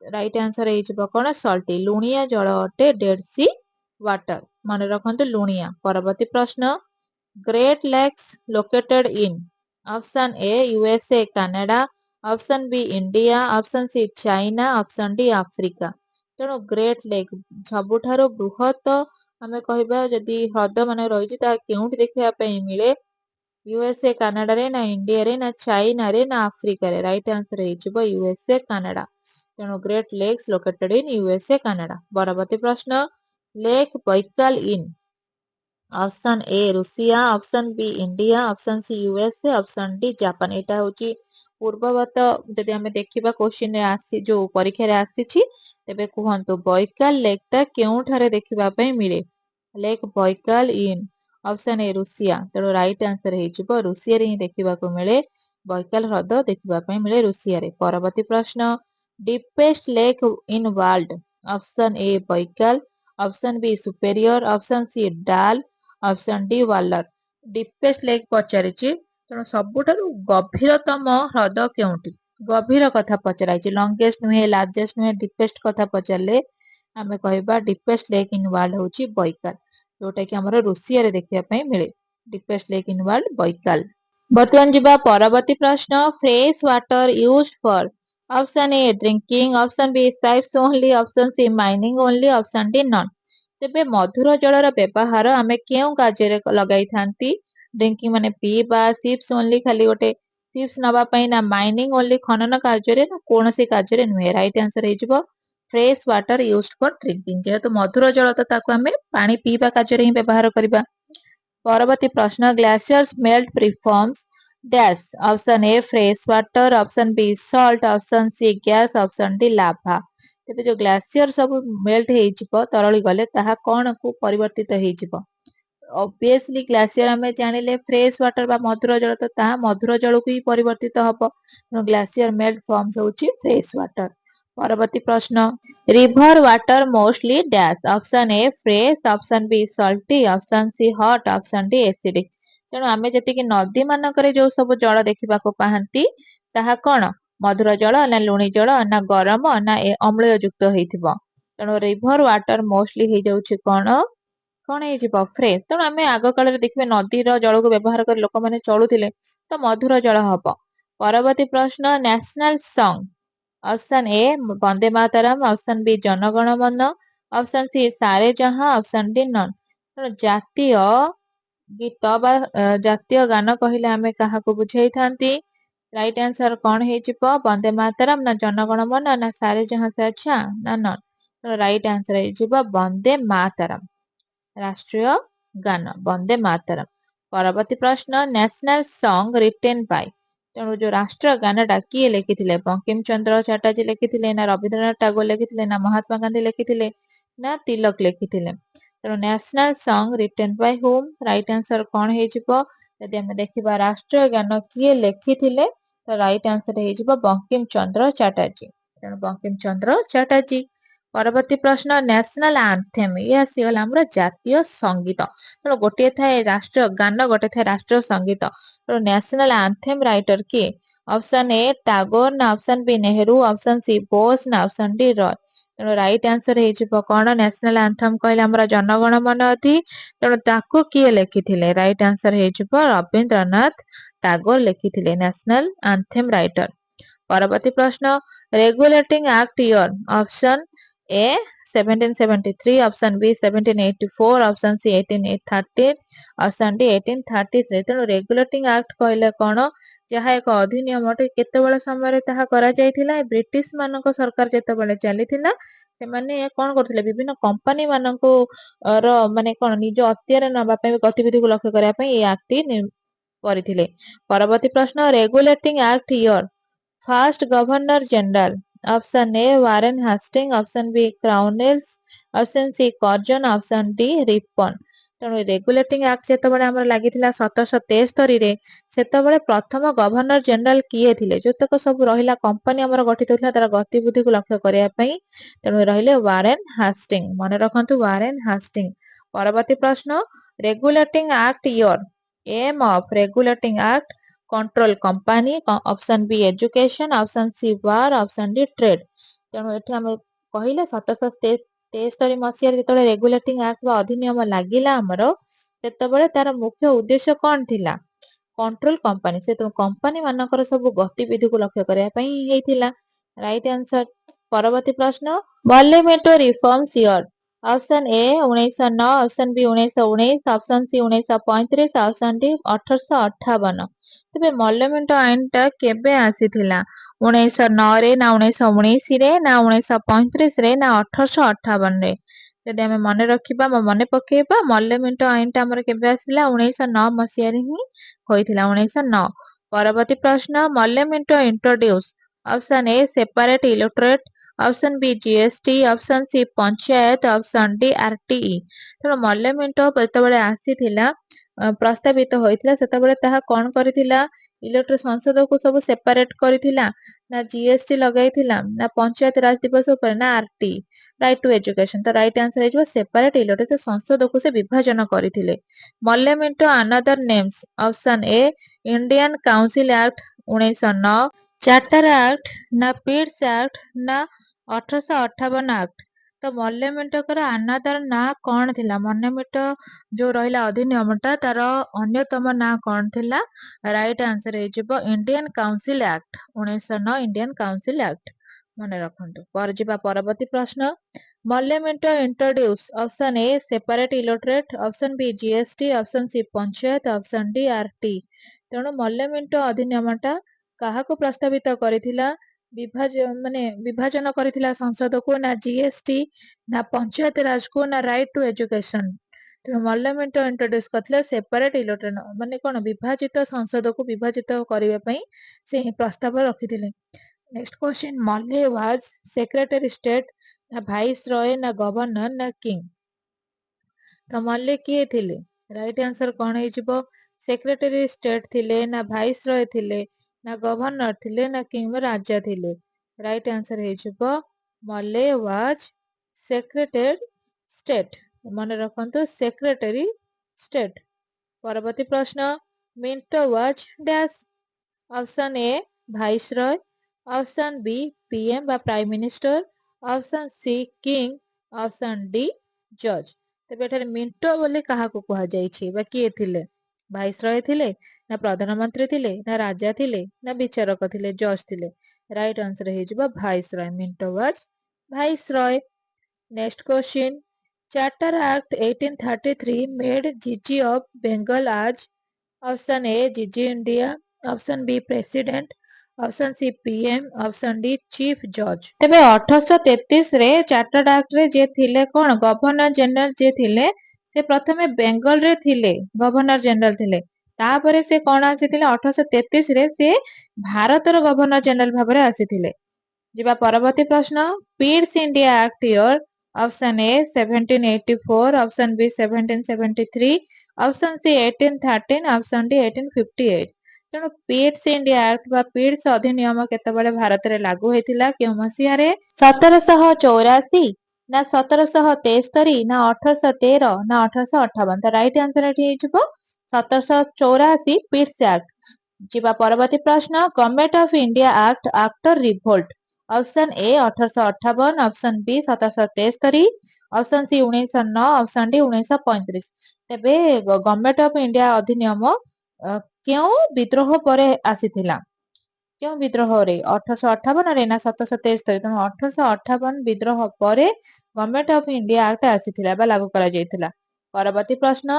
ରାଇଟ୍ ଆନ୍ସର ହେଇଯିବ କଣ? ସଲ୍ଟି, ଲୁଣିଆ ଜଳ ଅଟେ ଡେଡ ସି ୱାଟର। ମନେ ରଖନ୍ତୁ ଲୁଣିଆ। ପରବର୍ତ୍ତୀ ପ୍ରଶ୍ନ, Great Lakes located in. Option A USA Canada, option B India, option C China, option D Africa. ତେଣୁ ଗ୍ରେଟ୍ ଲେକ୍ ସବୁଠାରୁ ବୃହତ ଆମେ କହିବା ଯଦି ହ୍ରଦ ମାନେ ରହିଛି ତାହା କେଉଁଠି ଦେଖିବା ପାଇଁ ମିଳେ? ୟୁଏସଏ କାନାଡାରେ, ନା ଇଣ୍ଡିଆରେ, ନା ଚାଇନାରେ, ନା ଆଫ୍ରିକାରେ? ରାଇଟ୍ ଆନ୍ସର ହେଇଯିବ ୟୁଏସଏ କାନାଡା। ତେଣୁ Great Lakes located in USA Canada. ପରବର୍ତ୍ତୀ ପ୍ରଶ୍ନ, lake Baikal in. Option A Russia, option B India, option C USA, option D Japan. ଏଇଟା ହଉଛି ପୂର୍ବବର୍ତ୍ତ ଯଦି ଆମେ ଦେଖିବା କୋଶ୍ଚିନରେ ଯୋଉ ପରୀକ୍ଷାରେ ଆସିଛି। ତେବେ କୁହନ୍ତୁ ବୈକାଲ ଲେକ୍ ଟା କେଉଁଠାରେ ଦେଖିବା ପାଇଁ ମିଳେ? Lake Baikal in option A Russia. ତେଣୁ ରାଇଟ୍ ଆନ୍ସର ହେଇଯିବ ରୁଷିଆରେ ହିଁ ଦେଖିବାକୁ ମିଳେ। ବୈକାଲ ହ୍ରଦ ଦେଖିବା ପାଇଁ ମିଳେ ରୁଷିଆରେ। ପରବର୍ତ୍ତୀ ପ୍ରଶ୍ନ, deepest lake in world. Option A Baikal, option B Superior, option C Dal, option D Wular. Deepest lake ପଚାରିଛି, ତେଣୁ ସବୁଠାରୁ ଗଭୀରତମ ହ୍ରଦ କେଉଁଠି? ଗଭୀର କଥା ପଚରାଇଛି, ଲଙ୍ଗେଷ୍ଟ ନୁହେଁ, ଲାର୍ଜେଷ୍ଟ ନୁହେଁ, ଡିପେଷ୍ଟ କଥା ପଚାରିଲେ ଆମେ କହିବା ଡିପେଷ୍ଟ ଲେକ୍ ଇନ୍ ୱାର୍ଲଡ ହଉଛି ବୈକାଲ, ଯୋଉଟା କି ଆମର ରୁଷିଆରେ ଦେଖିବା ପାଇଁ ମିଳେ। ଡିପେଷ୍ଟ ଲେକ୍ ଇନ୍ ୱାର୍ଲଡ ବୈକାଲ। ବର୍ତ୍ତମାନ ଯିବା ପରବର୍ତ୍ତୀ ପ୍ରଶ୍ନ। Fresh water used for option A drinking, option B pipes only, option C mining only, option D non. ତେବେ ମଧୁର ଜଳର ବ୍ୟବହାର ଆମେ କେଉଁ କାର୍ଯ୍ୟରେ ଲଗାଇଥାନ୍ତି? ଡ୍ରିଙ୍କିଂ ମାନେ ପିଇବା, ସିପ୍ସ ଓନ୍ଲି ଖାଲି ଗୋଟେ ସିପ୍ସ ନବା ପାଇଁ, ନା ମାଇନିଂ ଓନ୍ଲି ଖନନ କାର୍ଯ୍ୟରେ, ନା କୌଣସି କାର୍ଯ୍ୟରେ ନୁହେଁ। ରାଇଟ୍ ଆନ୍ସର ହେଇଯିବ fresh water used for drinking. ଯେହେତୁ ମଧୁର ଜଳ ତ ତାକୁ ଆମେ ପାଣି ପିଇବା କାର୍ଯ୍ୟରେ ହିଁ ବ୍ୟବହାର କରିବା। ପରବର୍ତ୍ତୀ ପ୍ରଶ୍ନ। Glaciers melt preforms dash, option A fresh water, option B salt, option C gas, option D lava. ତେବେ ଯୋଉ ଗ୍ଲାସିୟର ସବୁ ମେଲ୍ଟ ହେଇଯିବ, ତରଳି ଗଲେ, ତାହା କଣକୁ ପରିବର୍ତ୍ତିତ ହେଇଯିବ? ଅବଭିୟସଲି ଗ୍ଲାସିୟର ଆମେ ଜାଣିଲେ ଫ୍ରେଶ ୱାଟର ବା ମଧୁର ଜଳ, ତ ତାହା ମଧୁର ଜଳକୁ ହିଁ ପରିବର୍ତ୍ତିତ ହବ। ଗ୍ଲାସିୟର ମେଲ୍ଟ ଫର୍ମସ୍ ହଉଛି ଫ୍ରେଶ ୱାଟର। ପରବର୍ତ୍ତୀ ପ୍ରଶ୍ନ। River water mostly dash, option A fresh, option B salty, option C hot, option D acidic. ତେଣୁ ଆମେ ଯେତିକି ନଦୀ ମାନଙ୍କରେ ଯୋଉ ସବୁ ଜଳ ଦେଖିବାକୁ ପାଆନ୍ତି, ତାହା କଣ ମଧୁର ଜଳ, ନା ଲୁଣି ଜଳ, ନା ଗରମ, ନା ଅମ୍ଳୀୟ ଯୁକ୍ତ ହେଇଥିବ। ତେଣୁ ରିଭର ୱାଟର ମୋଷ୍ଟଲି ହେଇଯାଉଛି କଣ ହେଇଯିବ ଫ୍ରେଶ। ତେଣୁ ଆମେ ଆଗ କାଳରେ ଦେଖିବେ ନଦୀର ଜଳକୁ ବ୍ୟବହାର କରି ଲୋକମାନେ ଚଳୁଥିଲେ, ତ ମଧୁର ଜଳ ହବ। ପରବର୍ତ୍ତୀ ପ୍ରଶ୍ନ। National song, option A Vande Mataram, option B ଜନଗଣ ମନ, ଅପସନ୍ ସି ସାରେ ଜହାଁ, ଅପସନ୍ ଡି ନନ୍। ତେଣୁ ଜାତୀୟ ଗୀତ ବା ଜାତୀୟ ଗାନ କହିଲେ ଆମେ କାହାକୁ ବୁଝେଇଥାନ୍ତି? ରାଇଟ୍ ଆନ୍ସର କଣ ହେଇଯିବ? ବନ୍ଦେ ମାତରମ୍, ନା ଜନଗଣ ମନ, ନା ସାରେ ଜହାଁ ସେ ଆଚ୍ଛା, ନା ନନ୍। ତେଣୁ ରାଇଟ୍ ଆନ୍ସର ହେଇଯିବ ବନ୍ଦେ ମାତରମ୍, ରାଷ୍ଟ୍ରୀୟ ଗାନ ବନ୍ଦେ ମାତରମ୍। ପରବର୍ତ୍ତୀ ପ୍ରଶ୍ନ। ନ୍ୟାସନାଲ ସଙ୍ଗ ରିଟେନ୍ ବାଇ, ତେଣୁ ଯୋଉ ରାଷ୍ଟ୍ର ଗାନଟା କିଏ ଲେଖିଥିଲେ? ବଙ୍କିମ ଚନ୍ଦ୍ର ଚାଟାର୍ଜୀ ଲେଖିଥିଲେ, ନା ରବୀନ୍ଦ୍ରନାଥ ଟାଗୋର ଲେଖିଥିଲେ, ନା ମହାତ୍ମା ଗାନ୍ଧୀ ଲେଖିଥିଲେ, ନା ତିଲକ ଲେଖିଥିଲେ? ତେଣୁ national song written by whom? Right answer କଣ ହେଇଯିବ? ଯଦି ଆମେ ଦେଖିବା ରାଷ୍ଟ୍ରୀୟ ଗାନ କିଏ ଲେଖିଥିଲେ, ତ ରାଇଟ୍ ଆନ୍ସର ହେଇଯିବ ବଙ୍କିମ ଚନ୍ଦ୍ର ଚାଟାର୍ଜୀ। ତେଣୁ ବଙ୍କିମ ଚନ୍ଦ୍ର ଚାଟାର୍ଜୀ। ପରବର୍ତ୍ତୀ ପ୍ରଶ୍ନ। ନ୍ୟାସନାଲ ଆନ୍ଥେମ୍, ଇଏ ଆସିଗଲା ଆମର ଜାତୀୟ ସଙ୍ଗୀତ। ତେଣୁ ଗୋଟିଏ ଥାଏ ରାଷ୍ଟ୍ରୀୟ ଗାନ, ଗୋଟେ ଥାଏ ରାଷ୍ଟ୍ରୀୟ ସଙ୍ଗୀତ। ତେଣୁ ନ୍ୟାସନାଲ ଆନ୍ଥେମ୍ ରାଇଟର କିଏ? ଅପସନ୍ ଏ ଟାଗୋର, ନା option B Nehru, option C Bose, ନା ଅପସନ୍ ଡି ରୟ। ତେଣୁ ରାଇଟ୍ ଆନ୍ସର ହେଇଯିବ କଣ? ନ୍ୟାସନାଲ ଆନ୍ଥେମ୍ କହିଲେ ଆମର ଜନଗଣ ମନ ଅଧି। ତେଣୁ ତାକୁ କିଏ ଲେଖିଥିଲେ? ରାଇଟ୍ ଆନ୍ସର ହେଇଯିବ ରବୀନ୍ଦ୍ରନାଥ ଟାଗୋର ଲେଖିଥିଲେ ନ୍ୟାସନାଲ ଆନ୍ଥେମ୍ ରାଇଟର। ପରବର୍ତ୍ତୀ ପ୍ରଶ୍ନ। ରେଗୁଲେଟିଂ ଆକ୍ଟ ଇୟର, ଅପସନ୍ ଏ 1773, option B 1784, option C 1813, option D 1833। ତେଣୁ ରେଗୁଲେଟିଂ ଆକ୍ଟ କହିଲେ କଣ? ଯାହା ଏକ ଅଧିନିୟମଟି କେତେବେଳେ ସମୟରେ ତାହା କରାଯାଇଥିଲା? ବ୍ରିଟିଶ ମାନଙ୍କ ସରକାର ଯେତେବେଳେ ଚାଲିଥିଲା, ସେମାନେ କଣ କରୁଥିଲେ? ବିଭିନ୍ନ କମ୍ପାନୀ ମାନଙ୍କୁ ମାନେ କଣ ନିଜ ଅକ୍ତିଆରରେ ନବା ପାଇଁ, ଗତିବିଧିକୁ ଲକ୍ଷ୍ୟ କରିବା ପାଇଁ ଏଇ ଆକ୍ଟଟି କରିଥିଲେ। ପରବର୍ତ୍ତୀ ପ୍ରଶ୍ନ। Regulating act year, first governor general, option A Warren Hastings, option B Cornwallis, option C Curzon, option D Ripon. ତେଣୁ ରେଗୁଲେଟିଂ ଆକ୍ଟ ଯେତେବେଳେ ଆମର ଲାଗିଥିଲା 1773ରେ, ସେତେବେଳେ ପ୍ରଥମ ଗଭର୍ଣ୍ଣର ଜେନେରାଲ କିଏ ଥିଲେ? ଯେତେକ ସବୁ ରହିଲା କମ୍ପାନୀ ଆମର ଗଠିତ ଥିଲା ତାର ଗତିବିଧିକୁ ଲକ୍ଷ୍ୟ କରିବା ପାଇଁ, ତେଣୁ ରହିଲେ ୱାରେନ୍ ହାଷ୍ଟିଙ୍ଗ। ମନେ ରଖନ୍ତୁ ୱାରେନ୍ ହାଷ୍ଟିଙ୍ଗ। ପରବର୍ତ୍ତୀ ପ୍ରଶ୍ନ। Regulating act year, M of regulating act, control company, option B education, option C war, option D trade. ତେଣୁ ଏଠି ଆମେ କହିଲେ 1773 ମସିହାରେ ଯେତେବେଳେ ରେଗୁଲେଟିଂ ଆକ୍ଟ ବା ଅଧିନିୟମ ଲାଗିଲା ଆମର, ସେତେବେଳେ ତାର ମୁଖ୍ୟ ଉଦ୍ଦେଶ୍ୟ କଣ ଥିଲା? Control company. ସେ କମ୍ପାନୀ ମାନଙ୍କର ସବୁ ଗତିବିଧିକୁ ଲକ୍ଷ୍ୟ କରିବା ପାଇଁ ହେଇଥିଲା। Right answer. ପରବର୍ତ୍ତୀ ପ୍ରଶ୍ନ। Parliament reforms year, option A 1909, option B 1919, option C 1935, option D 1858। ତେବେ ପାର୍ଲିମେଣ୍ଟ ଆଇନଟା କେବେ ଆସିଥିଲା? 1909ରେ, ନା 1919ରେ, ନା 1935ରେ, ନା 1858ରେ? ଯଦି ଆମେ ମନେ ରଖିବା ବା ମନେ ପକେଇବା, ପାର୍ଲିମେଣ୍ଟ ଆଇନଟା ଆମର କେବେ ଆସିଲା? 1909 ମସିହାରେ ହିଁ ହୋଇଥିଲା, 1909। ପରବର୍ତ୍ତୀ ପ୍ରଶ୍ନ। Parliament introduce, option A separate electorate, option B GST, option C panchayat, option D RTE. ତେଣୁ ପାର୍ଲିମେଣ୍ଟ ଯେତେବେଳେ ଆସିଥିଲା, ପ୍ରସ୍ତାବିତ ହୋଇଥିଲା, ସେତେବେଳେ ତାହା କଣ କରିଥିଲା? ଇଲେକ୍ଟ୍ରୋ ସଂସଦକୁ ସବୁ ସେପାରେଟ କରିଥିଲା, ନା ଜିଏସଟି ଲଗାଇଥିଲା, ନା ପଞ୍ଚାୟତ ରାଜ ଦିବସ ଉପରେ, ନା ଆରଟି, ରାଇଟ୍ ଟୁ ଏଜୁକେସନ। ତ ରାଇଟ୍ ଆନ୍ସର ହେଇଯିବ ସେପାରେଟ ଇଲେକ୍ଟ୍ରୋ ସଂସଦକୁ ସେ ବିଭାଜନ କରିଥିଲେ। Parliament another names, option A Indian council act 1909, charter act, ନା ପିଟ୍ସ ଆକ୍ଟ, ନା 1858 ଆକ୍ଟ। ତ ମଲ୍ୟମେଣ୍ଟଙ୍କର ଆନାଦାର ନାଁ କଣ ଥିଲା? ମଲ୍ୟମେଣ୍ଟ ଯୋଉ ରହିଲା ଅଧିନିୟମଟା ତାର ଅନ୍ୟତମ ନାଁ କଣ ଥିଲା? ରାଇଟ୍ ଆନ୍ସର ହେଇଯିବ Indian council act 1909 Indian council act. ମନେ ରଖନ୍ତୁ। ପରେ ଯିବା ପରବର୍ତ୍ତୀ ପ୍ରଶ୍ନ। Morley Minto introduce option A separate electorate, option B GST, option C panchayat, option D RT. ତେଣୁ ମଲ୍ୟମେଣ୍ଟ ଅଧିନିୟମଟା କାହାକୁ ପ୍ରସ୍ତାବିତ କରିଥିଲା? ବିଭାଜନ କରିଥିଲା ସଂସଦକୁ, ନା ଜିଏସଟି, ନା ପଞ୍ଚାୟତ ରାଜକୁ, ନା ରାଇଟ ଟୁ ଏଜୁକେସନ। ତେଣୁ ମଲ୍ୟମେଣ୍ଟ ଇଣ୍ଟ୍ରୋଡ୍ୟୁସ କରିଥିଲା ସେପାରେଟ ଇଲୋକ୍ଟ୍ରେଟ, ମାନେ କଣ ବିଭାଜିତ ସଂସଦକୁ ବିଭାଜିତ କରିବା ପାଇଁ ସେ ପ୍ରସ୍ତାବ ରଖିଥିଲେ। Next question, Morley was secretary state, ନା ଭାଇସ ରୟ, ନା ଗଭର୍ଣ୍ଣର, ନା କିଙ୍ଗ? ତ ମଲ୍ୟ କିଏ ଥିଲେ? ରାଇଟ୍ ଆନ୍ସର କଣ ହେଇଯିବ? ସେକ୍ରେଟାରୀ ଷ୍ଟେଟ ଥିଲେ, ନା ଭାଇସ ରୟ ଥିଲେ, ନା ଗଭର୍ଣ୍ଣର ଥିଲେ, ନା କିମ୍ବା ରାଜା ଥିଲେ? ରାଇଟ୍ ଆନ୍ସର ହେଇଯିବ ମଲ୍ୟ ୱାଜ ସେକ୍ରେଟାରୀ ଷ୍ଟେଟ। ମନେ ରଖନ୍ତୁ ସେକ୍ରେଟାରୀ ଷ୍ଟେଟ। ପରବର୍ତ୍ତୀ ପ୍ରଶ୍ନ, Minto was dash. Option A viceroy, option B PM ବା prime minister, option C king, option D ଜଜ। ତେବେ ଏଠାରେ ମିଣ୍ଟୋ ବୋଲି କାହାକୁ କୁହାଯାଇଛି ବା କିଏ ଥିଲେ? ଭାଇସ ରୟ ଥିଲେ, ନା ପ୍ରଧାନମନ୍ତ୍ରୀ ଥିଲେ, ନା ରାଜା ଥିଲେ, ନା ବିଚାରକ ଥିଲେ, ଜଜ ଥିଲେ? ରାଇଟ୍ ଆନ୍ସର ହେଇଯିବ viceroy. Minto was viceroy. Next question, charter act 1833 made GG of Bengal as option A GG India, option B president, option C PM, option D chief जज। तेबे 1833 रे चार्टर्ड एक्ट रे जे थिले कोन governor general जे थिले से प्रथमे बेंगल रे थिले, गवर्नर जनरल थिले। तापरे से कोन आसीथिले 1833 रे से भारतर गवर्नर जनरल भाबरे आसीथिले। जिबा परवर्ती प्रश्न, Pitt's India act year option A 1784, option B 1773, option C 1813, option D 1858। ତେଣୁ ପିଡ୍ସ ଇଣ୍ଡିଆ ଆକ୍ଟ ବା ପିଡ୍ସ ଅଧିନିୟମ କେତେବେଳେ ଭାରତରେ ଲାଗୁ ହୋଇଥିଲା, କେଉଁ ମସିହାରେ? 1784, ନା 1773, ନା 1813, ନା 1858? ତ ରାଇଟ୍ ଆନ୍ସର ଏଠି ହେଇଯିବ 1784 ପିଡ୍ସ ଆକ୍ଟ। ଯିବା ପରବର୍ତ୍ତୀ ପ୍ରଶ୍ନ, government of India act after revolt. Option A 1858, option B 1773, option C 1909, option D 1935। ତେବେ ଗଭର୍ଣ୍ଣମେଣ୍ଟ ଅଫ ଇଣ୍ଡିଆ ଅଧିନିୟମ କେଉଁ ବିଦ୍ରୋହ ପରେ ଆସିଥିଲା? କେଉଁ ବିଦ୍ରୋହରେ? 1858 ରେ ନା 1773? ତେଣୁ 1858 ବିଦ୍ରୋହ ପରେ ଗଭର୍ଣ୍ଣମେଣ୍ଟ ଅଫ ଇଣ୍ଡିଆ ଆକ୍ଟ ଆସିଥିଲା ବା ଲାଗୁ କରାଯାଇଥିଲା। ପରବର୍ତ୍ତୀ ପ୍ରଶ୍ନ,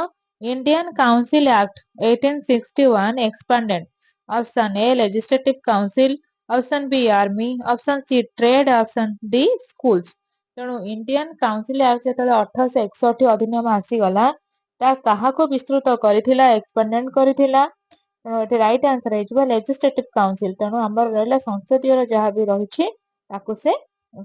Indian council act 1861 expanded. Option A legislative council, option B army, option C trade, option D schools. ତେଣୁ ଇଣ୍ଡିଆନ କାଉନସିଲ ଆକ୍ଟ ଯେତେବେଳେ 1861 ଅଧିନିୟମ ଆସିଗଲା, ତା କାହାକୁ ବିସ୍ତୃତ କରିଥିଲା, ଏକ୍ସପାଣ୍ଡେଡ କରିଥିଲା? ତେଣୁ ଏଠି ରାଇଟ୍ ଆନ୍ସର ହେଇଯିବ ଲେଜିସ୍ଲେଟିଭ କାଉନସିଲ। ତେଣୁ ଆମର ରହିଲା ସଂସଦୀୟ ଯାହା ବି ରହିଛି ତାକୁ ସେ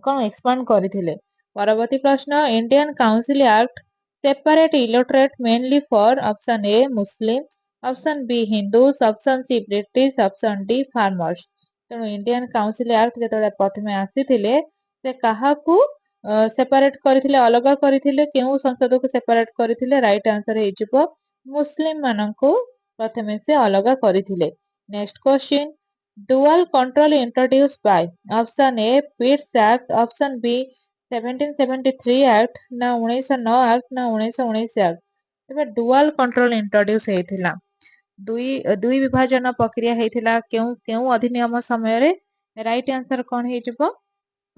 କଣ ଏକ୍ସପାଣ୍ଡ କରିଥିଲେ। ପରବର୍ତ୍ତୀ ପ୍ରଶ୍ନ, Indian council act separate electorate mainly for option A Muslim, option B Hindus, option C British, option D farmers. ତେଣୁ ଇଣ୍ଡିଆନ କାଉନସିଲ ଆକ୍ଟ ଯେତେବେଳେ ପ୍ରଥମେ ଆସିଥିଲେ ସେ କାହାକୁ ସେପାରେଟ କରିଥିଲେ, ଅଲଗା କରିଥିଲେ, କେଉଁ ସଂସଦକୁ ସେପାରେଟ କରିଥିଲେ? ରାଇଟ୍ ଆନ୍ସର ହେଇଯିବ ମୁସଲିମ ମାନଙ୍କୁ ପ୍ରଥମେ ସେ ଅଲଗା କରିଥିଲେ। Next question, dual control introduce by option A Pitt's act, option B 1773 act, ନା 1909 ଆକ୍ଟ, ନା 1919 ଆକ୍ଟ? ତେବେ ଡୁଆଲ କଣ୍ଟ୍ରୋଲ ଇଣ୍ଟ୍ରୋଡ୍ୟୁସ ହେଇଥିଲା, ଦୁଇ ବିଭାଜନ ପ୍ରକ୍ରିୟା ହେଇଥିଲା କେଉଁ କେଉଁ ଅଧିନିୟମ ସମୟରେ? ରାଇଟ୍ ଆନ୍ସର କଣ ହେଇଯିବ?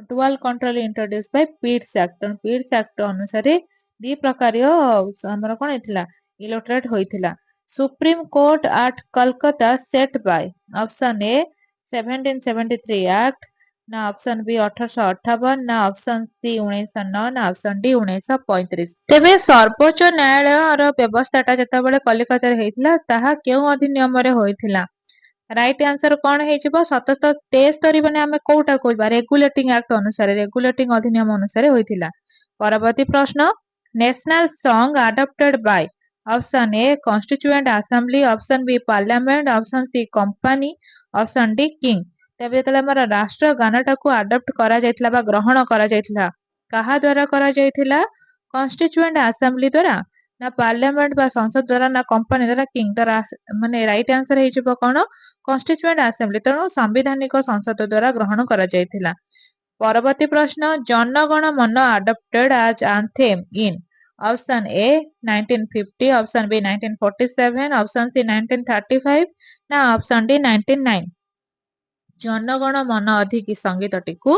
Dual control introduce by Pitt's act. ତେଣୁ ପିଡ୍ସ ଆକ୍ଟ ଅନୁସାରେ ଦି ପ୍ରକାରୀୟ ଆମର କଣ ହେଇଥିଲା, ଇଲୋଟ୍ରେଟ ହୋଇଥିଲା। Supreme court at Kolkata set Bai option A 1773 act, ନା ऑप्शन बी 1858, ନା ऑप्शन सी 1909, ନା ऑप्शन डी 1935? ତେବେ ସର୍ବୋଚ୍ଚ ନ୍ୟାୟାଳୟର ବ୍ୟବସ୍ଥାଟା ଯେତେବେଳେ କଲିକତାରେ ହେଇଥିଲା ତାହା କେଉଁ ଅଧିନିୟମରେ ହୋଇଥିଲା? ରାଇଟ୍ ଆନ୍ସର କଣ ହେଇଯିବ? 1773 ମାନେ ଆମେ କୋଉଟା କହିବା? ରେଗୁଲେଟିଂ ଆକ୍ଟ ଅନୁସାରେ, ରେଗୁଲେଟିଂ ଅଧିନିୟମ ଅନୁସାରେ ହୋଇଥିଲା। ପରବର୍ତ୍ତୀ ପ୍ରଶ୍ନ, national song adopted by option A constituent assembly, option B parliament, option C company, option D king. ତେବେ ଯେତେବେଳେ ଆମର ରାଷ୍ଟ୍ର ଗାନଟାକୁ ଆଡପ୍ଟ କରାଯାଇଥିଲା ବା ଗ୍ରହଣ କରାଯାଇଥିଲା, କାହା ଦ୍ଵାରା କରାଯାଇଥିଲା? କନଷ୍ଟିଚୁଏଣ୍ଟ ଆସେମ୍ବଲି ଦ୍ଵାରା, ନା ପାର୍ଲାମେଣ୍ଟ ବା ସଂସଦ ଦ୍ଵାରା, ନା କମ୍ପାନୀ ଦ୍ଵାରା, କିଙ୍ଗ ଦ୍ଵାରା? ମାନେ ରାଇଟ୍ ଆନ୍ସର ହେଇଯିବ କଣ? କନଷ୍ଟିଚୁଏଣ୍ଟ ଆସେମ୍ବଲି। ତେଣୁ ସାମ୍ବିଧାନିକ ସଂସଦ ଦ୍ଵାରା ଗ୍ରହଣ କରାଯାଇଥିଲା। परवर्ती प्रश्न जनगण मन adopted as anthem in option A 1950, option B 1947, option C 1935 ना ऑप्शन डी 1909। जनगण मन अधिकी संगीतटीकु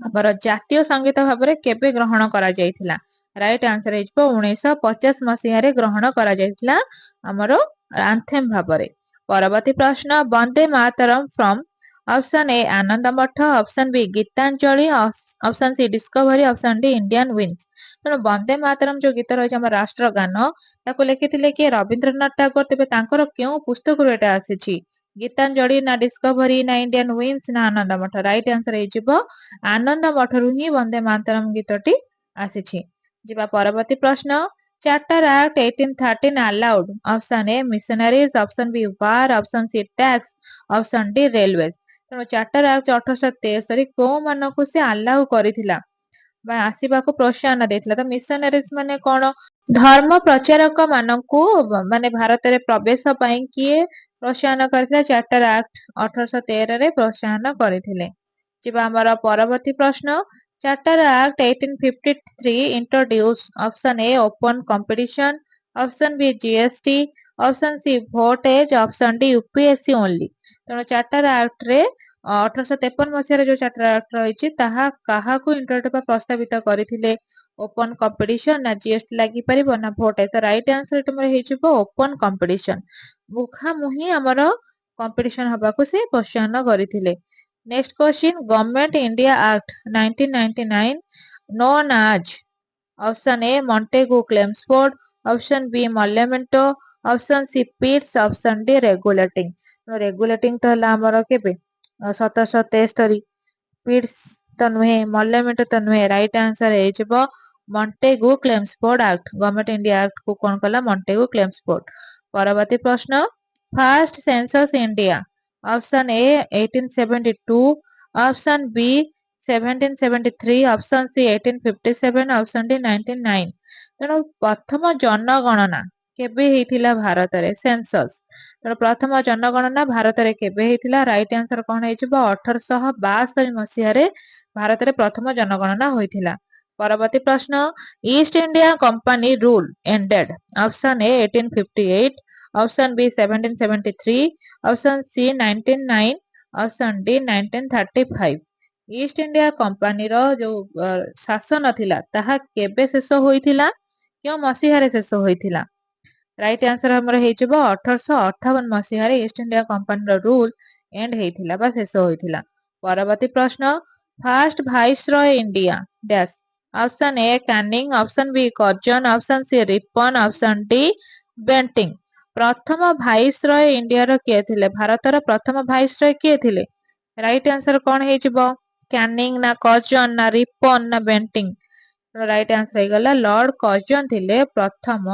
ଆମର ଜାତୀୟ ସଙ୍ଗୀତ ଭାବରେ କେବେ ଗ୍ରହଣ କରାଯାଇଥିଲା? ରାଇଟ ଆନ୍ସର ହେଇଯିବ 1950 ମସିହାରେ ଗ୍ରହଣ କରାଯାଇଥିଲା ଆମର ଆନ୍ଥେମ ଭାବରେ। ପରବର୍ତ୍ତୀ ପ୍ରଶ୍ନ Vande Mataram from option A Anand Math, option B Gitanjali, option C discovery, option D Indian wings. तेणु वंदे मातरम जो गीत रही आम राष्ट्रगान ताको लिखिथिले किए रवींद्रनाथ टागोर। तेबे तांकर केउ पुस्तकरू एटा आसीछि? गीतांजलि ना डिस्कवरी ना इंडियन विंग्स ना आनंद मठ? राइट आंसर हेजिबो आनंद मठरू ही वंदे मातरम गीतटी आसीछि। जिबा परवर्ती प्रश्न charter act 1813 allowed option A missionaries, option B war, option C tax, option D railways. तेणु चार्टर एक्ट 1863 को मानकु से अलाउ करिथिला बा आसीबाकू प्रोत्साहन देथिला? तो मिशनरीज माने कोन? धर्म प्रचारक मानकू माने भारत रे प्रवेश पई किए प्रोत्साहन करथिला? चार्टर एक्ट 1813 रे प्रोत्साहन करथिले। जिबा हमर परवर्ती प्रश्न charter act 1853 introduce option A open competition, option B GST, option C वोटेज, ऑप्शन डी यूपीएससी ओनली। तेणु चार्टर एक्ट रे 1853 मसीह जो चार्टर एक्ट रही काहाकू इंट्रोड्यूस प्रस्तावित करथिले? ओपन कंपटीशन ना जीएसटी लागि परिबो ना वोटेज? तो राइट आंसर तुमर हेजिबो ओपन कंपटीशन। मुखा मुही हमर कंपटीशन हबाकू से प्रोत्साहन करथिले। Next question government India act 1999 known as option A Montagu Chelmsford, option B Morley Minto, option C Pitt's, option D regulating. Regulating तो हला हमर केबे 1773, पिट्स तो नुहे, मॉल्यमेंटो तो नुहे। राइट आंसर हेजिबो Montagu Chelmsford act. Government India act को कोन कला? Montagu Chelmsford. परवर्ती प्रश्न first census India option A 1872, option B 1773, option C 1857, option D 1909। तेणु प्रथम जनगणना केबे हेतिला भारत रे? सेंसस। तेणु प्रथम जनगणना भारत रे केबे हेतिला? राइट आंसर कोन हेजिबो 1862 मसीहा रे भारत रे प्रथम जनगणना होइथिला। परवर्ती प्रश्न East India company rule ended option A 1858, option B 1773, option C 1909, option D 1935। East India company रो जो शासन थिला ताहा केबे शेष होइथिला? क्यों मसीहा रे शेष होइथिला? राइट आंसर हमर हेजिबो 1858 मसीहा रे ईस्ट इंडिया कंपनी रो रूल एंड हेइथिला बा शेष होइथिला। परवर्ती प्रश्न first viceroy India dash option A Canning, option B Curzon, option C Ripon, option D Bentinck. प्रथम वाइसरॉय इंडिया रो के थिले? भारत रो प्रथम वाइसरॉय के थिले? राइट आंसर कोन हेजिबो कैनिंग ना कर्जन ना रिपन ना बेंटिंग? राइट आंसर हे गला लॉर्ड कर्जन थिले प्रथम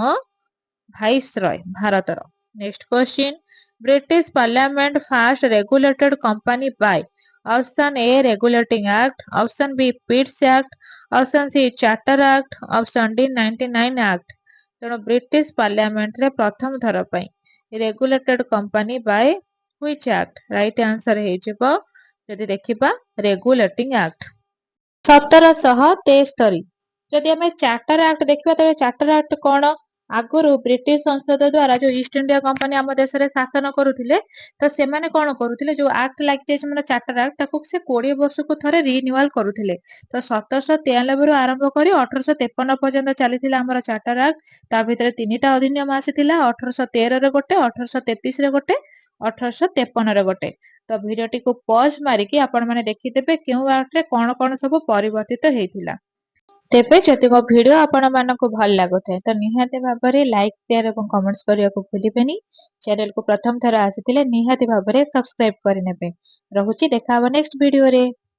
वाइसरॉय भारत रो। Next question British parliament first regulated company by option A regulating act, option B Pitt's act, option C charter act, option D 99 act. तेणु British parliament रे प्रथम थर पई regulated company by which act? Right answer हेजिबो जदि देखिबा regulating act. 1773 जदि हमें चार्टर एक्ट देखिबा तबे चार्टर एक्ट कोन? आगुरु ब्रिटिश संसद द्वारा जो ईस्ट इंडिया कंपनी आम देश रे शासन करुथिले तो से माने कोन करुथिले जो एक्ट लागि जे चार्टर एक्ट ताकू से 20 वर्ष को थरे रिन्यूअल करुथिले। तो 1793 रु आरंभ करी 1853 पर्यंत चलीथिला हमर चार्टर एक्ट। ता भितरे तीनटा अधिनियम आसीथिला 1813 रे गोटे, 1833 रे गोटे, 1853 रे गोटे। तो वीडियोटी को पॉज मारी कि आपण माने देखिदेबे केउ एक्ट रे कोन कोन सब परिवर्तित हेतिला। तेबे जदि मो वीडियो आपण मानको भल लागुଥାଏ तो निहाती भाबरे लाइक शेयर एवं कमेंट्स करिया को भूलिबेनी। चैनल को प्रथम थरा आसीथिले निहाती भाबरे सब्सक्राइब करि नेबे। रहुची देखा नेक्स्ट वीडियो रे।